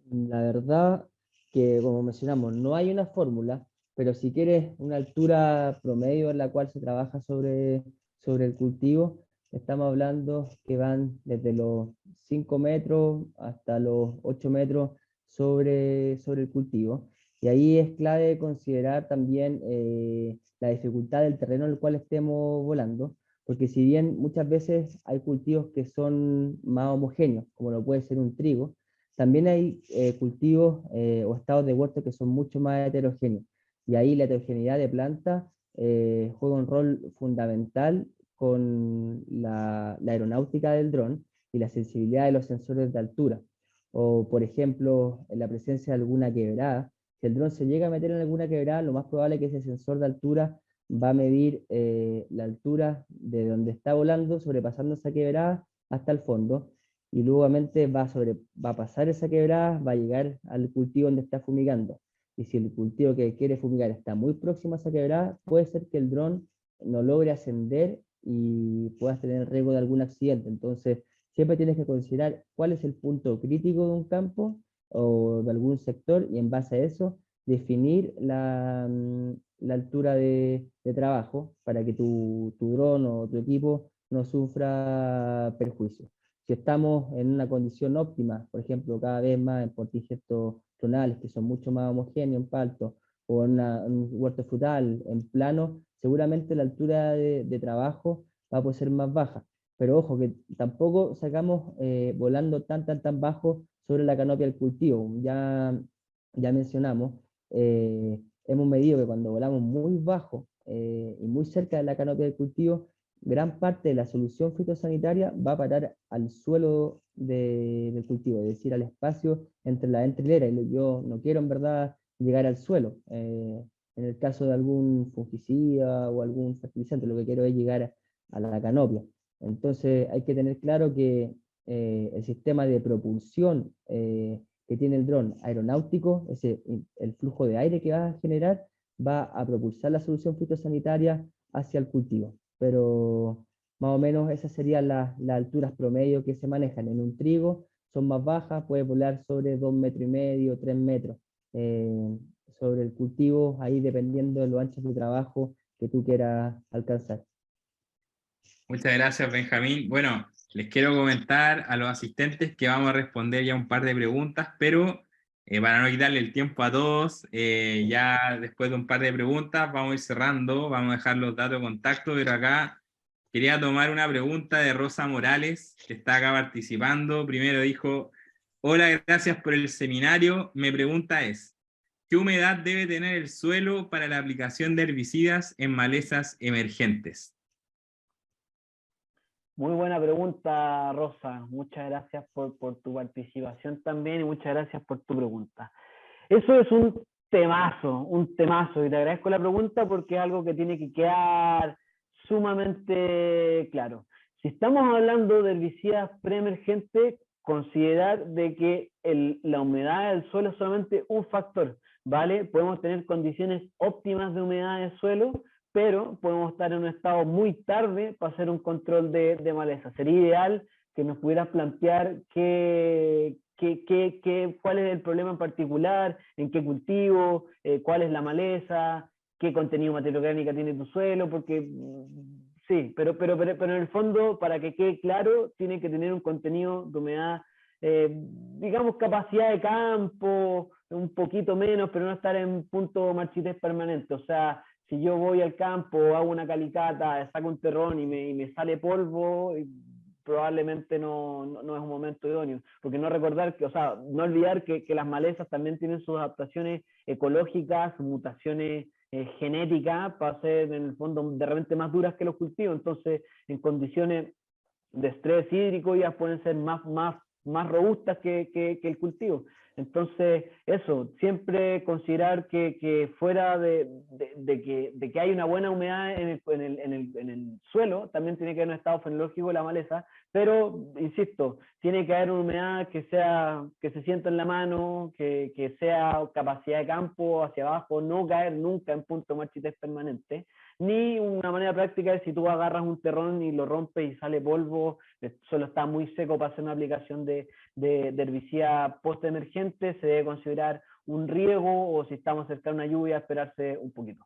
La verdad que, como mencionamos, no hay una fórmula, pero si quieres una altura promedio en la cual se trabaja sobre el cultivo, estamos hablando que van desde los 5 metros hasta los 8 metros sobre el cultivo. Y ahí es clave considerar también la dificultad del terreno en el cual estemos volando, porque si bien muchas veces hay cultivos que son más homogéneos, como lo puede ser un trigo, también hay cultivos o estados de huerto que son mucho más heterogéneos. Y ahí la heterogeneidad de plantas juega un rol fundamental con la aeronáutica del dron y la sensibilidad de los sensores de altura. O, por ejemplo, en la presencia de alguna quebrada, si el dron se llega a meter en alguna quebrada, lo más probable es que ese sensor de altura va a medir la altura de donde está volando, sobrepasando esa quebrada hasta el fondo, y nuevamente va a pasar esa quebrada, va a llegar al cultivo donde está fumigando. Y si el cultivo que quiere fumigar está muy próximo a esa quebrada, puede ser que el dron no logre ascender y puedas tener riesgo de algún accidente. Entonces, siempre tienes que considerar cuál es el punto crítico de un campo o de algún sector, y en base a eso definir la altura de trabajo para que tu dron o tu equipo no sufra perjuicio. Si estamos en una condición óptima, por ejemplo, cada vez más en portigestos clonales que son mucho más homogéneos en palto, o en un huerto frutal en plano, seguramente la altura de trabajo va a poder ser más baja. Pero ojo, que tampoco sacamos volando tan bajo sobre la canopia del cultivo. Ya mencionamos, hemos medido que cuando volamos muy bajo y muy cerca de la canopia del cultivo, gran parte de la solución fitosanitaria va a parar al suelo del cultivo, es decir, al espacio entre la entrilera, y yo no quiero en verdad llegar al suelo. En el caso de algún fungicida o algún fertilizante, lo que quiero es llegar a la canopia. Entonces hay que tener claro que el sistema de propulsión que tiene el dron aeronáutico, el flujo de aire que va a generar, va a propulsar la solución fitosanitaria hacia el cultivo. Pero más o menos esas serían las alturas promedio que se manejan. En un trigo son más bajas, puede volar sobre 2,5 metros, 3 metros. Sobre el cultivo, ahí dependiendo de los anchos de trabajo que tú quieras alcanzar. Muchas gracias, Benjamín. Bueno, les quiero comentar a los asistentes que vamos a responder ya un par de preguntas, pero para no quitarle el tiempo a todos, ya después de un par de preguntas vamos a ir cerrando, vamos a dejar los datos de contacto, pero acá quería tomar una pregunta de Rosa Morales, que está acá participando. Primero dijo, hola, gracias por el seminario. Mi pregunta es, ¿qué humedad debe tener el suelo para la aplicación de herbicidas en malezas emergentes? Muy buena pregunta, Rosa. Muchas gracias por tu participación también y muchas gracias por tu pregunta. Eso es un temazo, y te agradezco la pregunta porque es algo que tiene que quedar sumamente claro. Si estamos hablando de herbicidas preemergentes, considerar de que la humedad del suelo es solamente un factor, ¿vale? Podemos tener condiciones óptimas de humedad del suelo, pero podemos estar en un estado muy tarde para hacer un control de maleza. Sería ideal que nos pudieras plantear cuál es el problema en particular, en qué cultivo, cuál es la maleza, qué contenido materia orgánica tiene tu suelo, porque sí, pero en el fondo, para que quede claro, tiene que tener un contenido de humedad, digamos, capacidad de campo, un poquito menos, pero no estar en punto marchitez permanente. O sea, si yo voy al campo, hago una calicata, saco un terrón y me sale polvo, probablemente no es un momento idóneo. Porque no recordar que, o sea, no olvidar que las malezas también tienen sus adaptaciones ecológicas, sus mutaciones genéticas, para ser en el fondo de repente más duras que los cultivos. Entonces, en condiciones de estrés hídrico, ellas pueden ser más robustas que el cultivo. Entonces, eso, siempre considerar que fuera de que hay una buena humedad en el suelo, también tiene que haber un estado fenológico de la maleza, pero, insisto, tiene que haber una humedad que se sienta en la mano, que sea capacidad de campo hacia abajo, no caer nunca en punto marchitez permanente, ni una manera práctica es si tú agarras un terrón y lo rompes y sale polvo, solo está muy seco para hacer una aplicación de herbicida post-emergente, se debe considerar un riego o si estamos cerca de una lluvia, esperarse un poquito.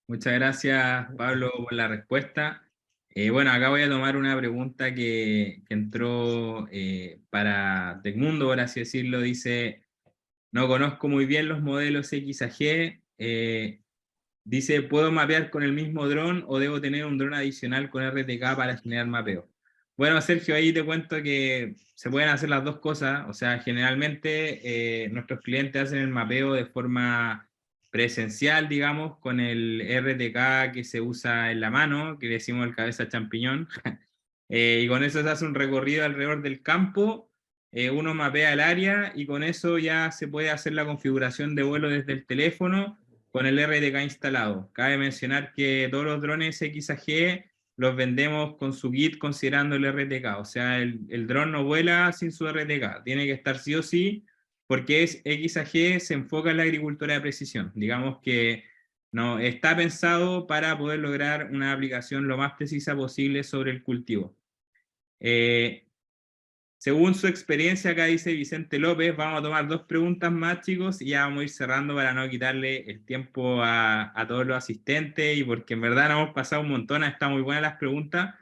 Muchas gracias, Pablo, por la respuesta. Bueno, acá voy a tomar una pregunta que entró para Tecmundo, por así decirlo. Dice, no conozco muy bien los modelos X a G. Dice, ¿puedo mapear con el mismo dron o debo tener un dron adicional con RTK para generar mapeo? Bueno, Sergio, ahí te cuento que se pueden hacer las dos cosas. O sea, generalmente nuestros clientes hacen el mapeo de forma presencial, digamos, con el RTK que se usa en la mano, que le decimos el cabeza champiñón. Y con eso se hace un recorrido alrededor del campo, uno mapea el área y con eso ya se puede hacer la configuración de vuelo desde el teléfono con el RTK instalado. Cabe mencionar que todos los drones XAG los vendemos con su kit considerando el RTK, o sea, el dron no vuela sin su RTK, tiene que estar sí o sí, porque XAG se enfoca en la agricultura de precisión. Digamos que no, está pensado para poder lograr una aplicación lo más precisa posible sobre el cultivo. Según su experiencia, acá dice Vicente López, vamos a tomar 2 preguntas más, chicos, y ya vamos a ir cerrando para no quitarle el tiempo a todos los asistentes, y porque en verdad nos hemos pasado un montón, están muy buenas las preguntas.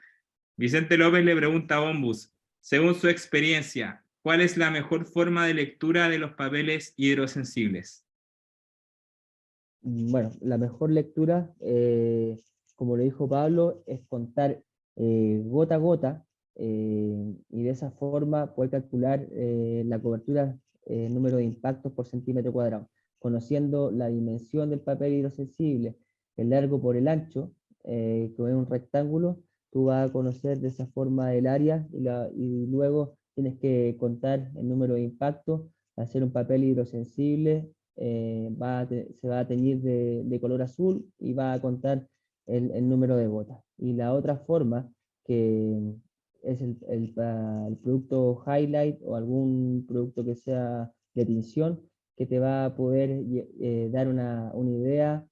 Vicente López le pregunta a Bombus, según su experiencia, ¿cuál es la mejor forma de lectura de los papeles hidrosensibles? Bueno, la mejor lectura, como lo dijo Pablo, es contar gota a gota y de esa forma poder calcular la cobertura, número de impactos por centímetro cuadrado, conociendo la dimensión del papel hidrosensible, el largo por el ancho, que es un rectángulo. Tú vas a conocer de esa forma el área y luego tienes que contar el número de impactos, hacer un papel hidrosensible. Se va a teñir de color azul y va a contar el número de gotas. Y la otra forma, que es el producto Highlight o algún producto que sea de tinción, que te va a poder dar una idea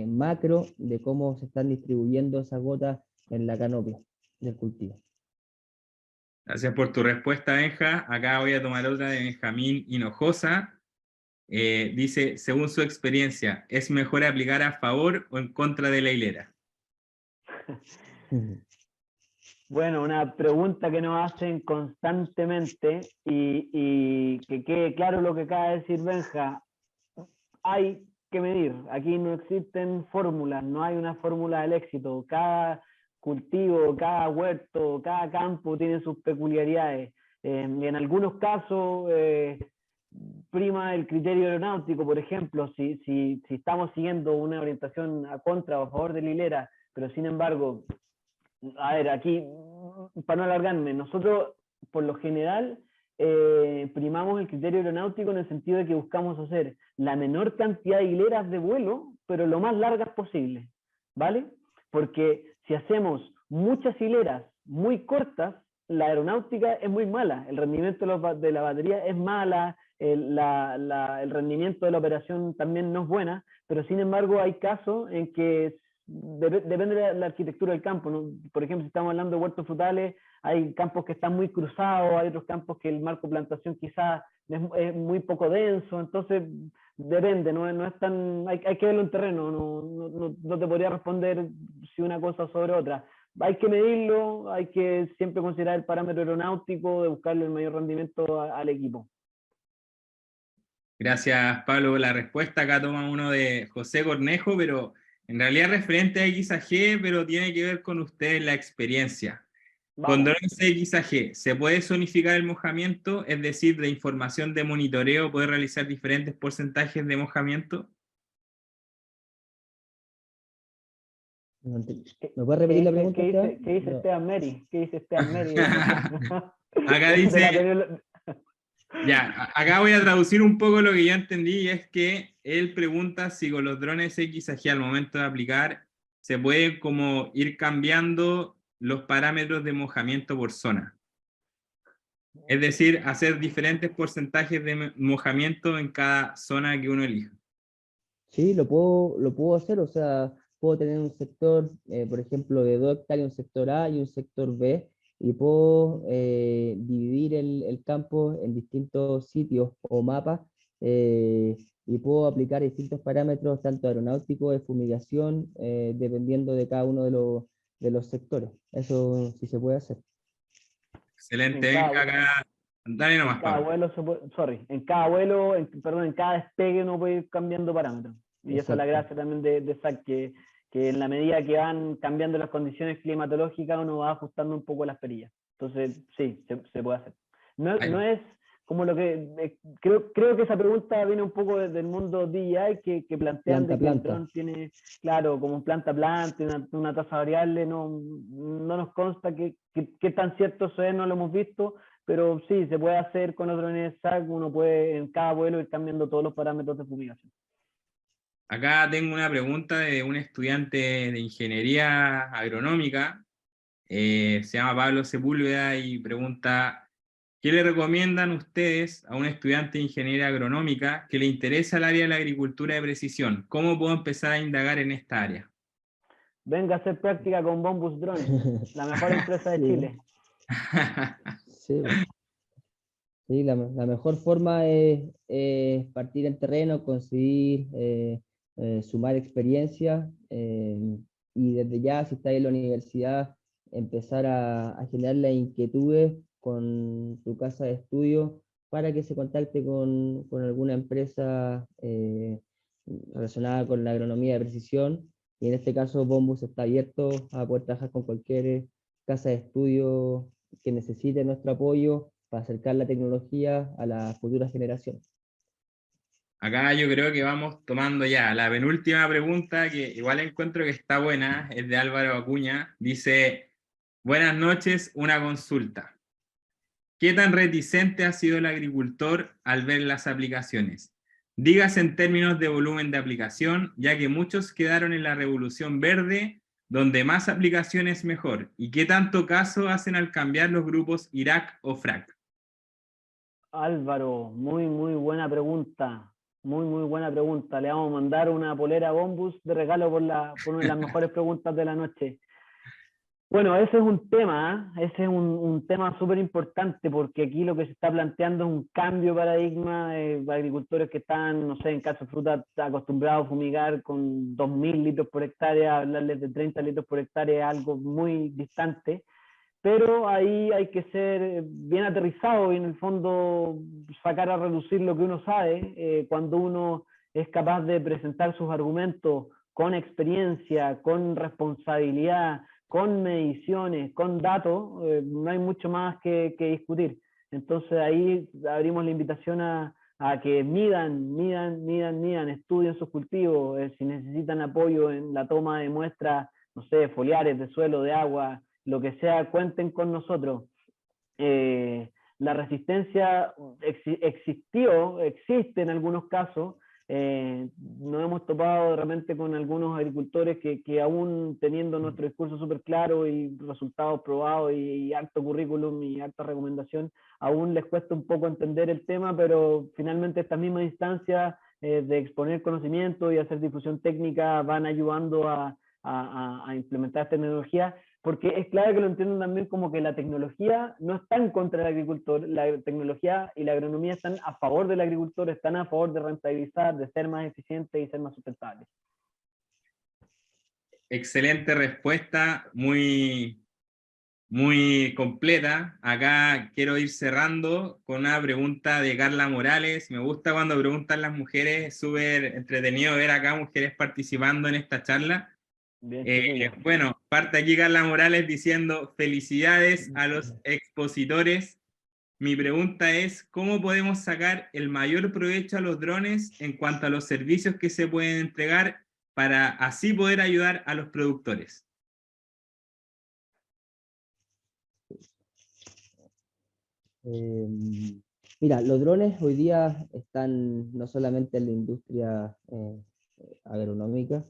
macro de cómo se están distribuyendo esas gotas en la canopia del cultivo. Gracias por tu respuesta, Benja. Acá voy a tomar otra de Benjamín Hinojosa. Dice, según su experiencia, ¿es mejor aplicar a favor o en contra de la hilera? Bueno, una pregunta que nos hacen constantemente y que quede claro lo que acaba de decir Benja. Hay que medir, aquí no existen fórmulas, no hay una fórmula del éxito. Cada cultivo, cada huerto, cada campo tiene sus peculiaridades. En algunos casos prima el criterio aeronáutico, por ejemplo, si estamos siguiendo una orientación a contra o a favor de la hilera, pero sin embargo, a ver, aquí, para no alargarme, nosotros por lo general primamos el criterio aeronáutico en el sentido de que buscamos hacer la menor cantidad de hileras de vuelo, pero lo más largas posible, ¿vale? Porque si hacemos muchas hileras muy cortas, la aeronáutica es muy mala, el rendimiento de la batería es mala, el rendimiento de la operación también no es buena, pero sin embargo hay casos en que depende de la arquitectura del campo, ¿no? Por ejemplo, si estamos hablando de huertos frutales, hay campos que están muy cruzados, hay otros campos que el marco de plantación quizás es muy poco denso, entonces depende, no es tan, hay que verlo en terreno, no te podría responder si una cosa sobre otra. Hay que medirlo, hay que siempre considerar el parámetro aeronáutico, de buscarle el mayor rendimiento al equipo. Gracias, Pablo, por la respuesta. Acá toma uno de José Cornejo, pero en realidad referente a XAG, pero tiene que ver con ustedes la experiencia. Con drones XAG, ¿se puede zonificar el mojamiento? Es decir, de información de monitoreo, ¿puede realizar diferentes porcentajes de mojamiento? ¿Me puedes repetir la pregunta? ¿Qué dice Esteban Meri? ¿Qué dice Esteban Meri? Acá dice, Ya, acá voy a traducir un poco lo que yo entendí, y es que él pregunta si con los drones XAG al momento de aplicar se puede como ir cambiando los parámetros de mojamiento por zona. Es decir, hacer diferentes porcentajes de mojamiento en cada zona que uno elija. Sí, lo puedo hacer, o sea, puedo tener un sector, por ejemplo, de 2 hectáreas, un sector A y un sector B, y puedo dividir el campo en distintos sitios o mapas, y puedo aplicar distintos parámetros, tanto aeronáuticos, de fumigación, dependiendo de cada uno de los sectores. Eso sí se puede hacer. Excelente, En cada, venga acá. Dale en nomás, cada Pablo. vuelo, sorry, en cada vuelo, perdón, en cada despegue uno puede ir cambiando parámetros. Y esa es la Exacto. gracia también de SAC, que en la medida que van cambiando las condiciones climatológicas, uno va ajustando un poco las perillas. Entonces, sí, se puede hacer. No es como lo que, creo que esa pregunta viene un poco desde el mundo DJI, que plantean Planta de a que el planta. dron tiene, claro, como planta a planta, una tasa variable, no nos consta qué tan cierto eso es, no lo hemos visto, pero sí, se puede hacer con los drones SAC, uno puede en cada vuelo ir cambiando todos los parámetros de fumigación. Acá tengo una pregunta de un estudiante de ingeniería agronómica, se llama Pablo Sepúlveda y pregunta, ¿qué le recomiendan ustedes a un estudiante de ingeniería agronómica que le interesa el área de la agricultura de precisión? ¿Cómo puedo empezar a indagar en esta área? Venga a hacer práctica con Bombus Drone, la mejor empresa de Sí, Chile. sí. Sí, la mejor forma es partir en terreno, conseguir sumar experiencia, y desde ya, si está en la universidad, empezar a generar las inquietudes con tu casa de estudio para que se contacte con alguna empresa relacionada con la agronomía de precisión. Y en este caso, Bombus está abierto a poder trabajar con cualquier casa de estudio que necesite nuestro apoyo para acercar la tecnología a las futuras generaciones. Acá yo creo que vamos tomando ya la penúltima pregunta, que igual encuentro que está buena, es de Álvaro Acuña. Dice, buenas noches, una consulta. ¿Qué tan reticente ha sido el agricultor al ver las aplicaciones? Dígase en términos de volumen de aplicación, ya que muchos quedaron en la revolución verde, donde más aplicaciones mejor. ¿Y qué tanto caso hacen al cambiar los grupos Irak o FRAC? Álvaro, muy buena pregunta. Muy buena pregunta. Le vamos a mandar una polera Bombus de regalo por una de las mejores preguntas de la noche. Bueno, ese es un tema, ese es un tema súper importante porque aquí lo que se está planteando es un cambio de paradigma de agricultores que están, no sé, en caso de fruta, acostumbrados a fumigar con 2.000 litros por hectárea, hablarles de 30 litros por hectárea es algo muy distante, pero ahí hay que ser bien aterrizado y en el fondo sacar a reducir lo que uno sabe. Cuando uno es capaz de presentar sus argumentos con experiencia, con responsabilidad, con mediciones, con datos, no hay mucho más que discutir. Entonces ahí abrimos la invitación a que midan, estudien sus cultivos, si necesitan apoyo en la toma de muestras, no sé, foliares, de suelo, de agua, lo que sea, cuenten con nosotros. La resistencia existe en algunos casos. Nos hemos topado de repente con algunos agricultores que aún teniendo nuestro discurso súper claro y resultados probados y alto currículum y alta recomendación, aún les cuesta un poco entender el tema, pero finalmente estas mismas instancias de exponer conocimiento y hacer difusión técnica van ayudando a implementar esta tecnología, porque es clave que lo entiendan también como que la tecnología no está en contra del agricultor, la tecnología y la agronomía están a favor del agricultor, están a favor de rentabilizar, de ser más eficientes y ser más sustentables. Excelente respuesta, muy completa. Acá quiero ir cerrando con una pregunta de Carla Morales. Me gusta cuando preguntan las mujeres, es súper entretenido ver acá mujeres participando en esta charla. Bien, chiquillos. Bueno, parte aquí Carla Morales diciendo felicidades a los expositores. Mi pregunta es, ¿cómo podemos sacar el mayor provecho a los drones en cuanto a los servicios que se pueden entregar para así poder ayudar a los productores? Eh, Mira, los drones hoy día están no solamente en la industria agronómica,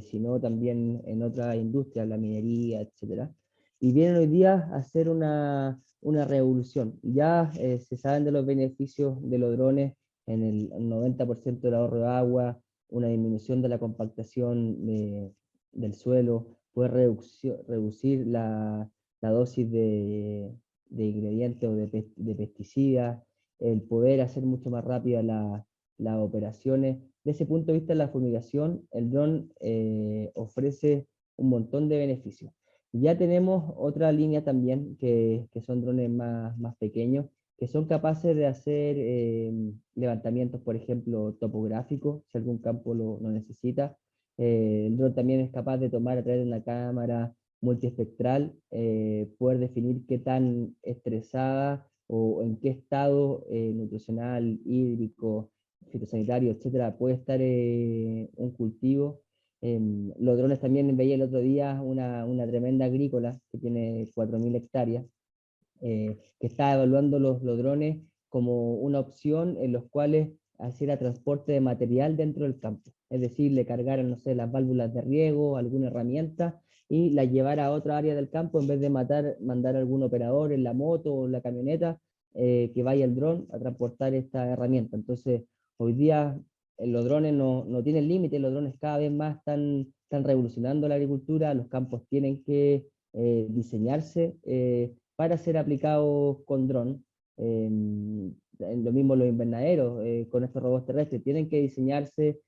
sino también en otras industrias, la minería, etcétera. Y vienen hoy día a hacer una revolución. Ya se saben de los beneficios de los drones en el 90% del ahorro de agua, una disminución de la compactación del suelo, poder reducir la dosis de ingredientes o de pesticidas, el poder hacer mucho más rápidas las operaciones. De ese punto de vista, la fumigación, el dron ofrece un montón de beneficios. Ya tenemos otra línea también, que son drones más pequeños, que son capaces de hacer levantamientos, por ejemplo, topográficos, si algún campo lo necesita. El dron también es capaz de tomar a través de una cámara multiespectral, poder definir qué tan estresada o en qué estado nutricional, hídrico, fitosanitario, etcétera, puede estar un cultivo. Los drones también veía el otro día una tremenda agrícola que tiene 4.000 hectáreas, que está evaluando los drones como una opción en los cuales hiciera transporte de material dentro del campo. Es decir, le cargaran, no sé, las válvulas de riego, alguna herramienta, y la llevara a otra área del campo en vez de mandar a algún operador en la moto o en la camioneta, que vaya el dron a transportar esta herramienta. Entonces, hoy día los drones no tienen límite, los drones cada vez más están revolucionando la agricultura, los campos tienen que diseñarse para ser aplicados con dron. Lo mismo los invernaderos, con estos robots terrestres, tienen que diseñarse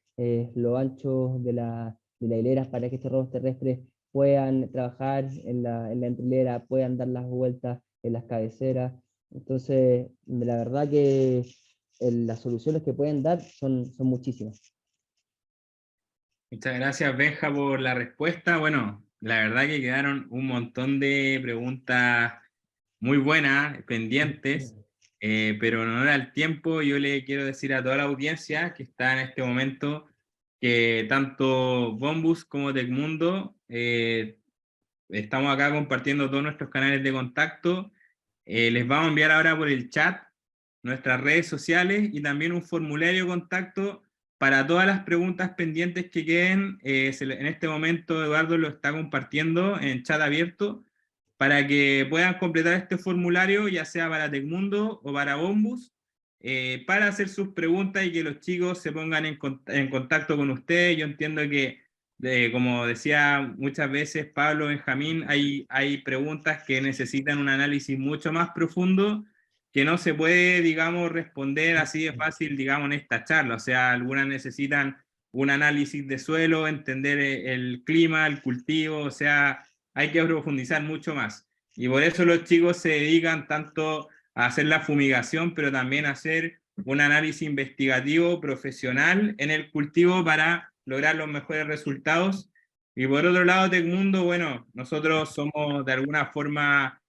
lo ancho de la hilera para que estos robots terrestres puedan trabajar en la entrelera, puedan dar las vueltas en las cabeceras. Entonces, la verdad que las soluciones que pueden dar son muchísimas. Muchas gracias, Benja, por la respuesta. Bueno, la verdad que quedaron un montón de preguntas muy buenas, pendientes, pero en honor al tiempo, yo le quiero decir a toda la audiencia que está en este momento que tanto Bombus como Tecmundo estamos acá compartiendo todos nuestros canales de contacto. Les vamos a enviar ahora por el chat nuestras redes sociales y también un formulario de contacto para todas las preguntas pendientes que queden. En este momento Eduardo lo está compartiendo en chat abierto para que puedan completar este formulario, ya sea para Tecmundo o para Bombus, para hacer sus preguntas y que los chicos se pongan en contacto con ustedes. Yo entiendo que, como decía muchas veces Pablo, Benjamín, hay preguntas que necesitan un análisis mucho más profundo que no se puede, digamos, responder así de fácil, digamos, en esta charla. O sea, algunas necesitan un análisis de suelo, entender el clima, el cultivo, o sea, hay que profundizar mucho más. Y por eso los chicos se dedican tanto a hacer la fumigación, pero también a hacer un análisis investigativo profesional en el cultivo para lograr los mejores resultados. Y por otro lado, Tecmundo, bueno, nosotros somos de alguna forma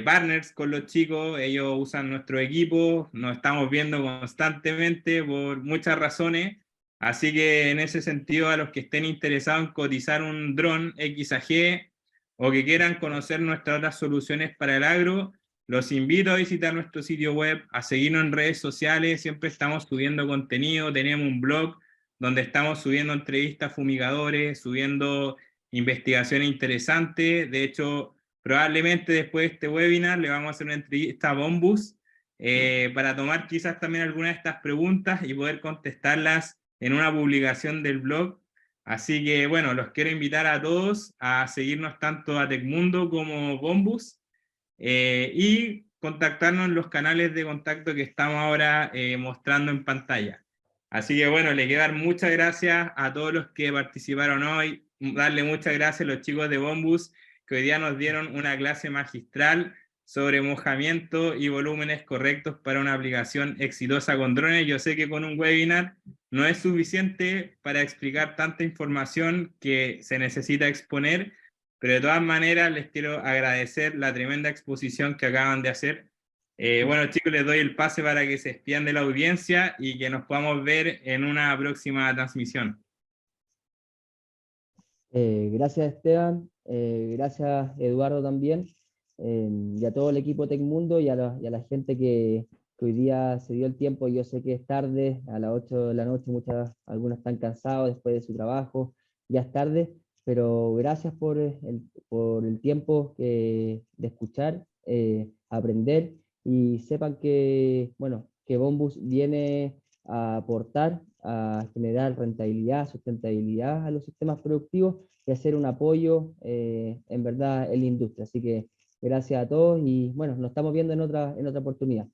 partners con los chicos, ellos usan nuestro equipo, nos estamos viendo constantemente por muchas razones, así que en ese sentido a los que estén interesados en cotizar un dron XAG o que quieran conocer nuestras otras soluciones para el agro, los invito a visitar nuestro sitio web, a seguirnos en redes sociales, siempre estamos subiendo contenido, tenemos un blog donde estamos subiendo entrevistas a fumigadores, subiendo investigaciones interesantes, de hecho, probablemente después de este webinar le vamos a hacer una entrevista a Bombus para tomar quizás también algunas de estas preguntas y poder contestarlas en una publicación del blog. Así que bueno, los quiero invitar a todos a seguirnos tanto a Tecmundo como Bombus y contactarnos en los canales de contacto que estamos ahora mostrando en pantalla. Así que bueno, le quiero dar muchas gracias a todos los que participaron hoy, darle muchas gracias a los chicos de Bombus que hoy día nos dieron una clase magistral sobre mojamiento y volúmenes correctos para una aplicación exitosa con drones. Yo sé que con un webinar no es suficiente para explicar tanta información que se necesita exponer, pero de todas maneras les quiero agradecer la tremenda exposición que acaban de hacer. Bueno, chicos, les doy el pase para que se despidan de la audiencia y que nos podamos ver en una próxima transmisión. Gracias Esteban, gracias Eduardo también, y a todo el equipo Tecmundo y a la gente que que hoy día se dio el tiempo. Yo sé que es tarde, a las 8 de la noche, algunos están cansados después de su trabajo, ya es tarde, pero gracias por el tiempo de escuchar, aprender, y sepan que, bueno, que Bombus viene a aportar, a generar rentabilidad, sustentabilidad a los sistemas productivos y hacer un apoyo en verdad en la industria. Así que gracias a todos y bueno, nos estamos viendo en otra oportunidad.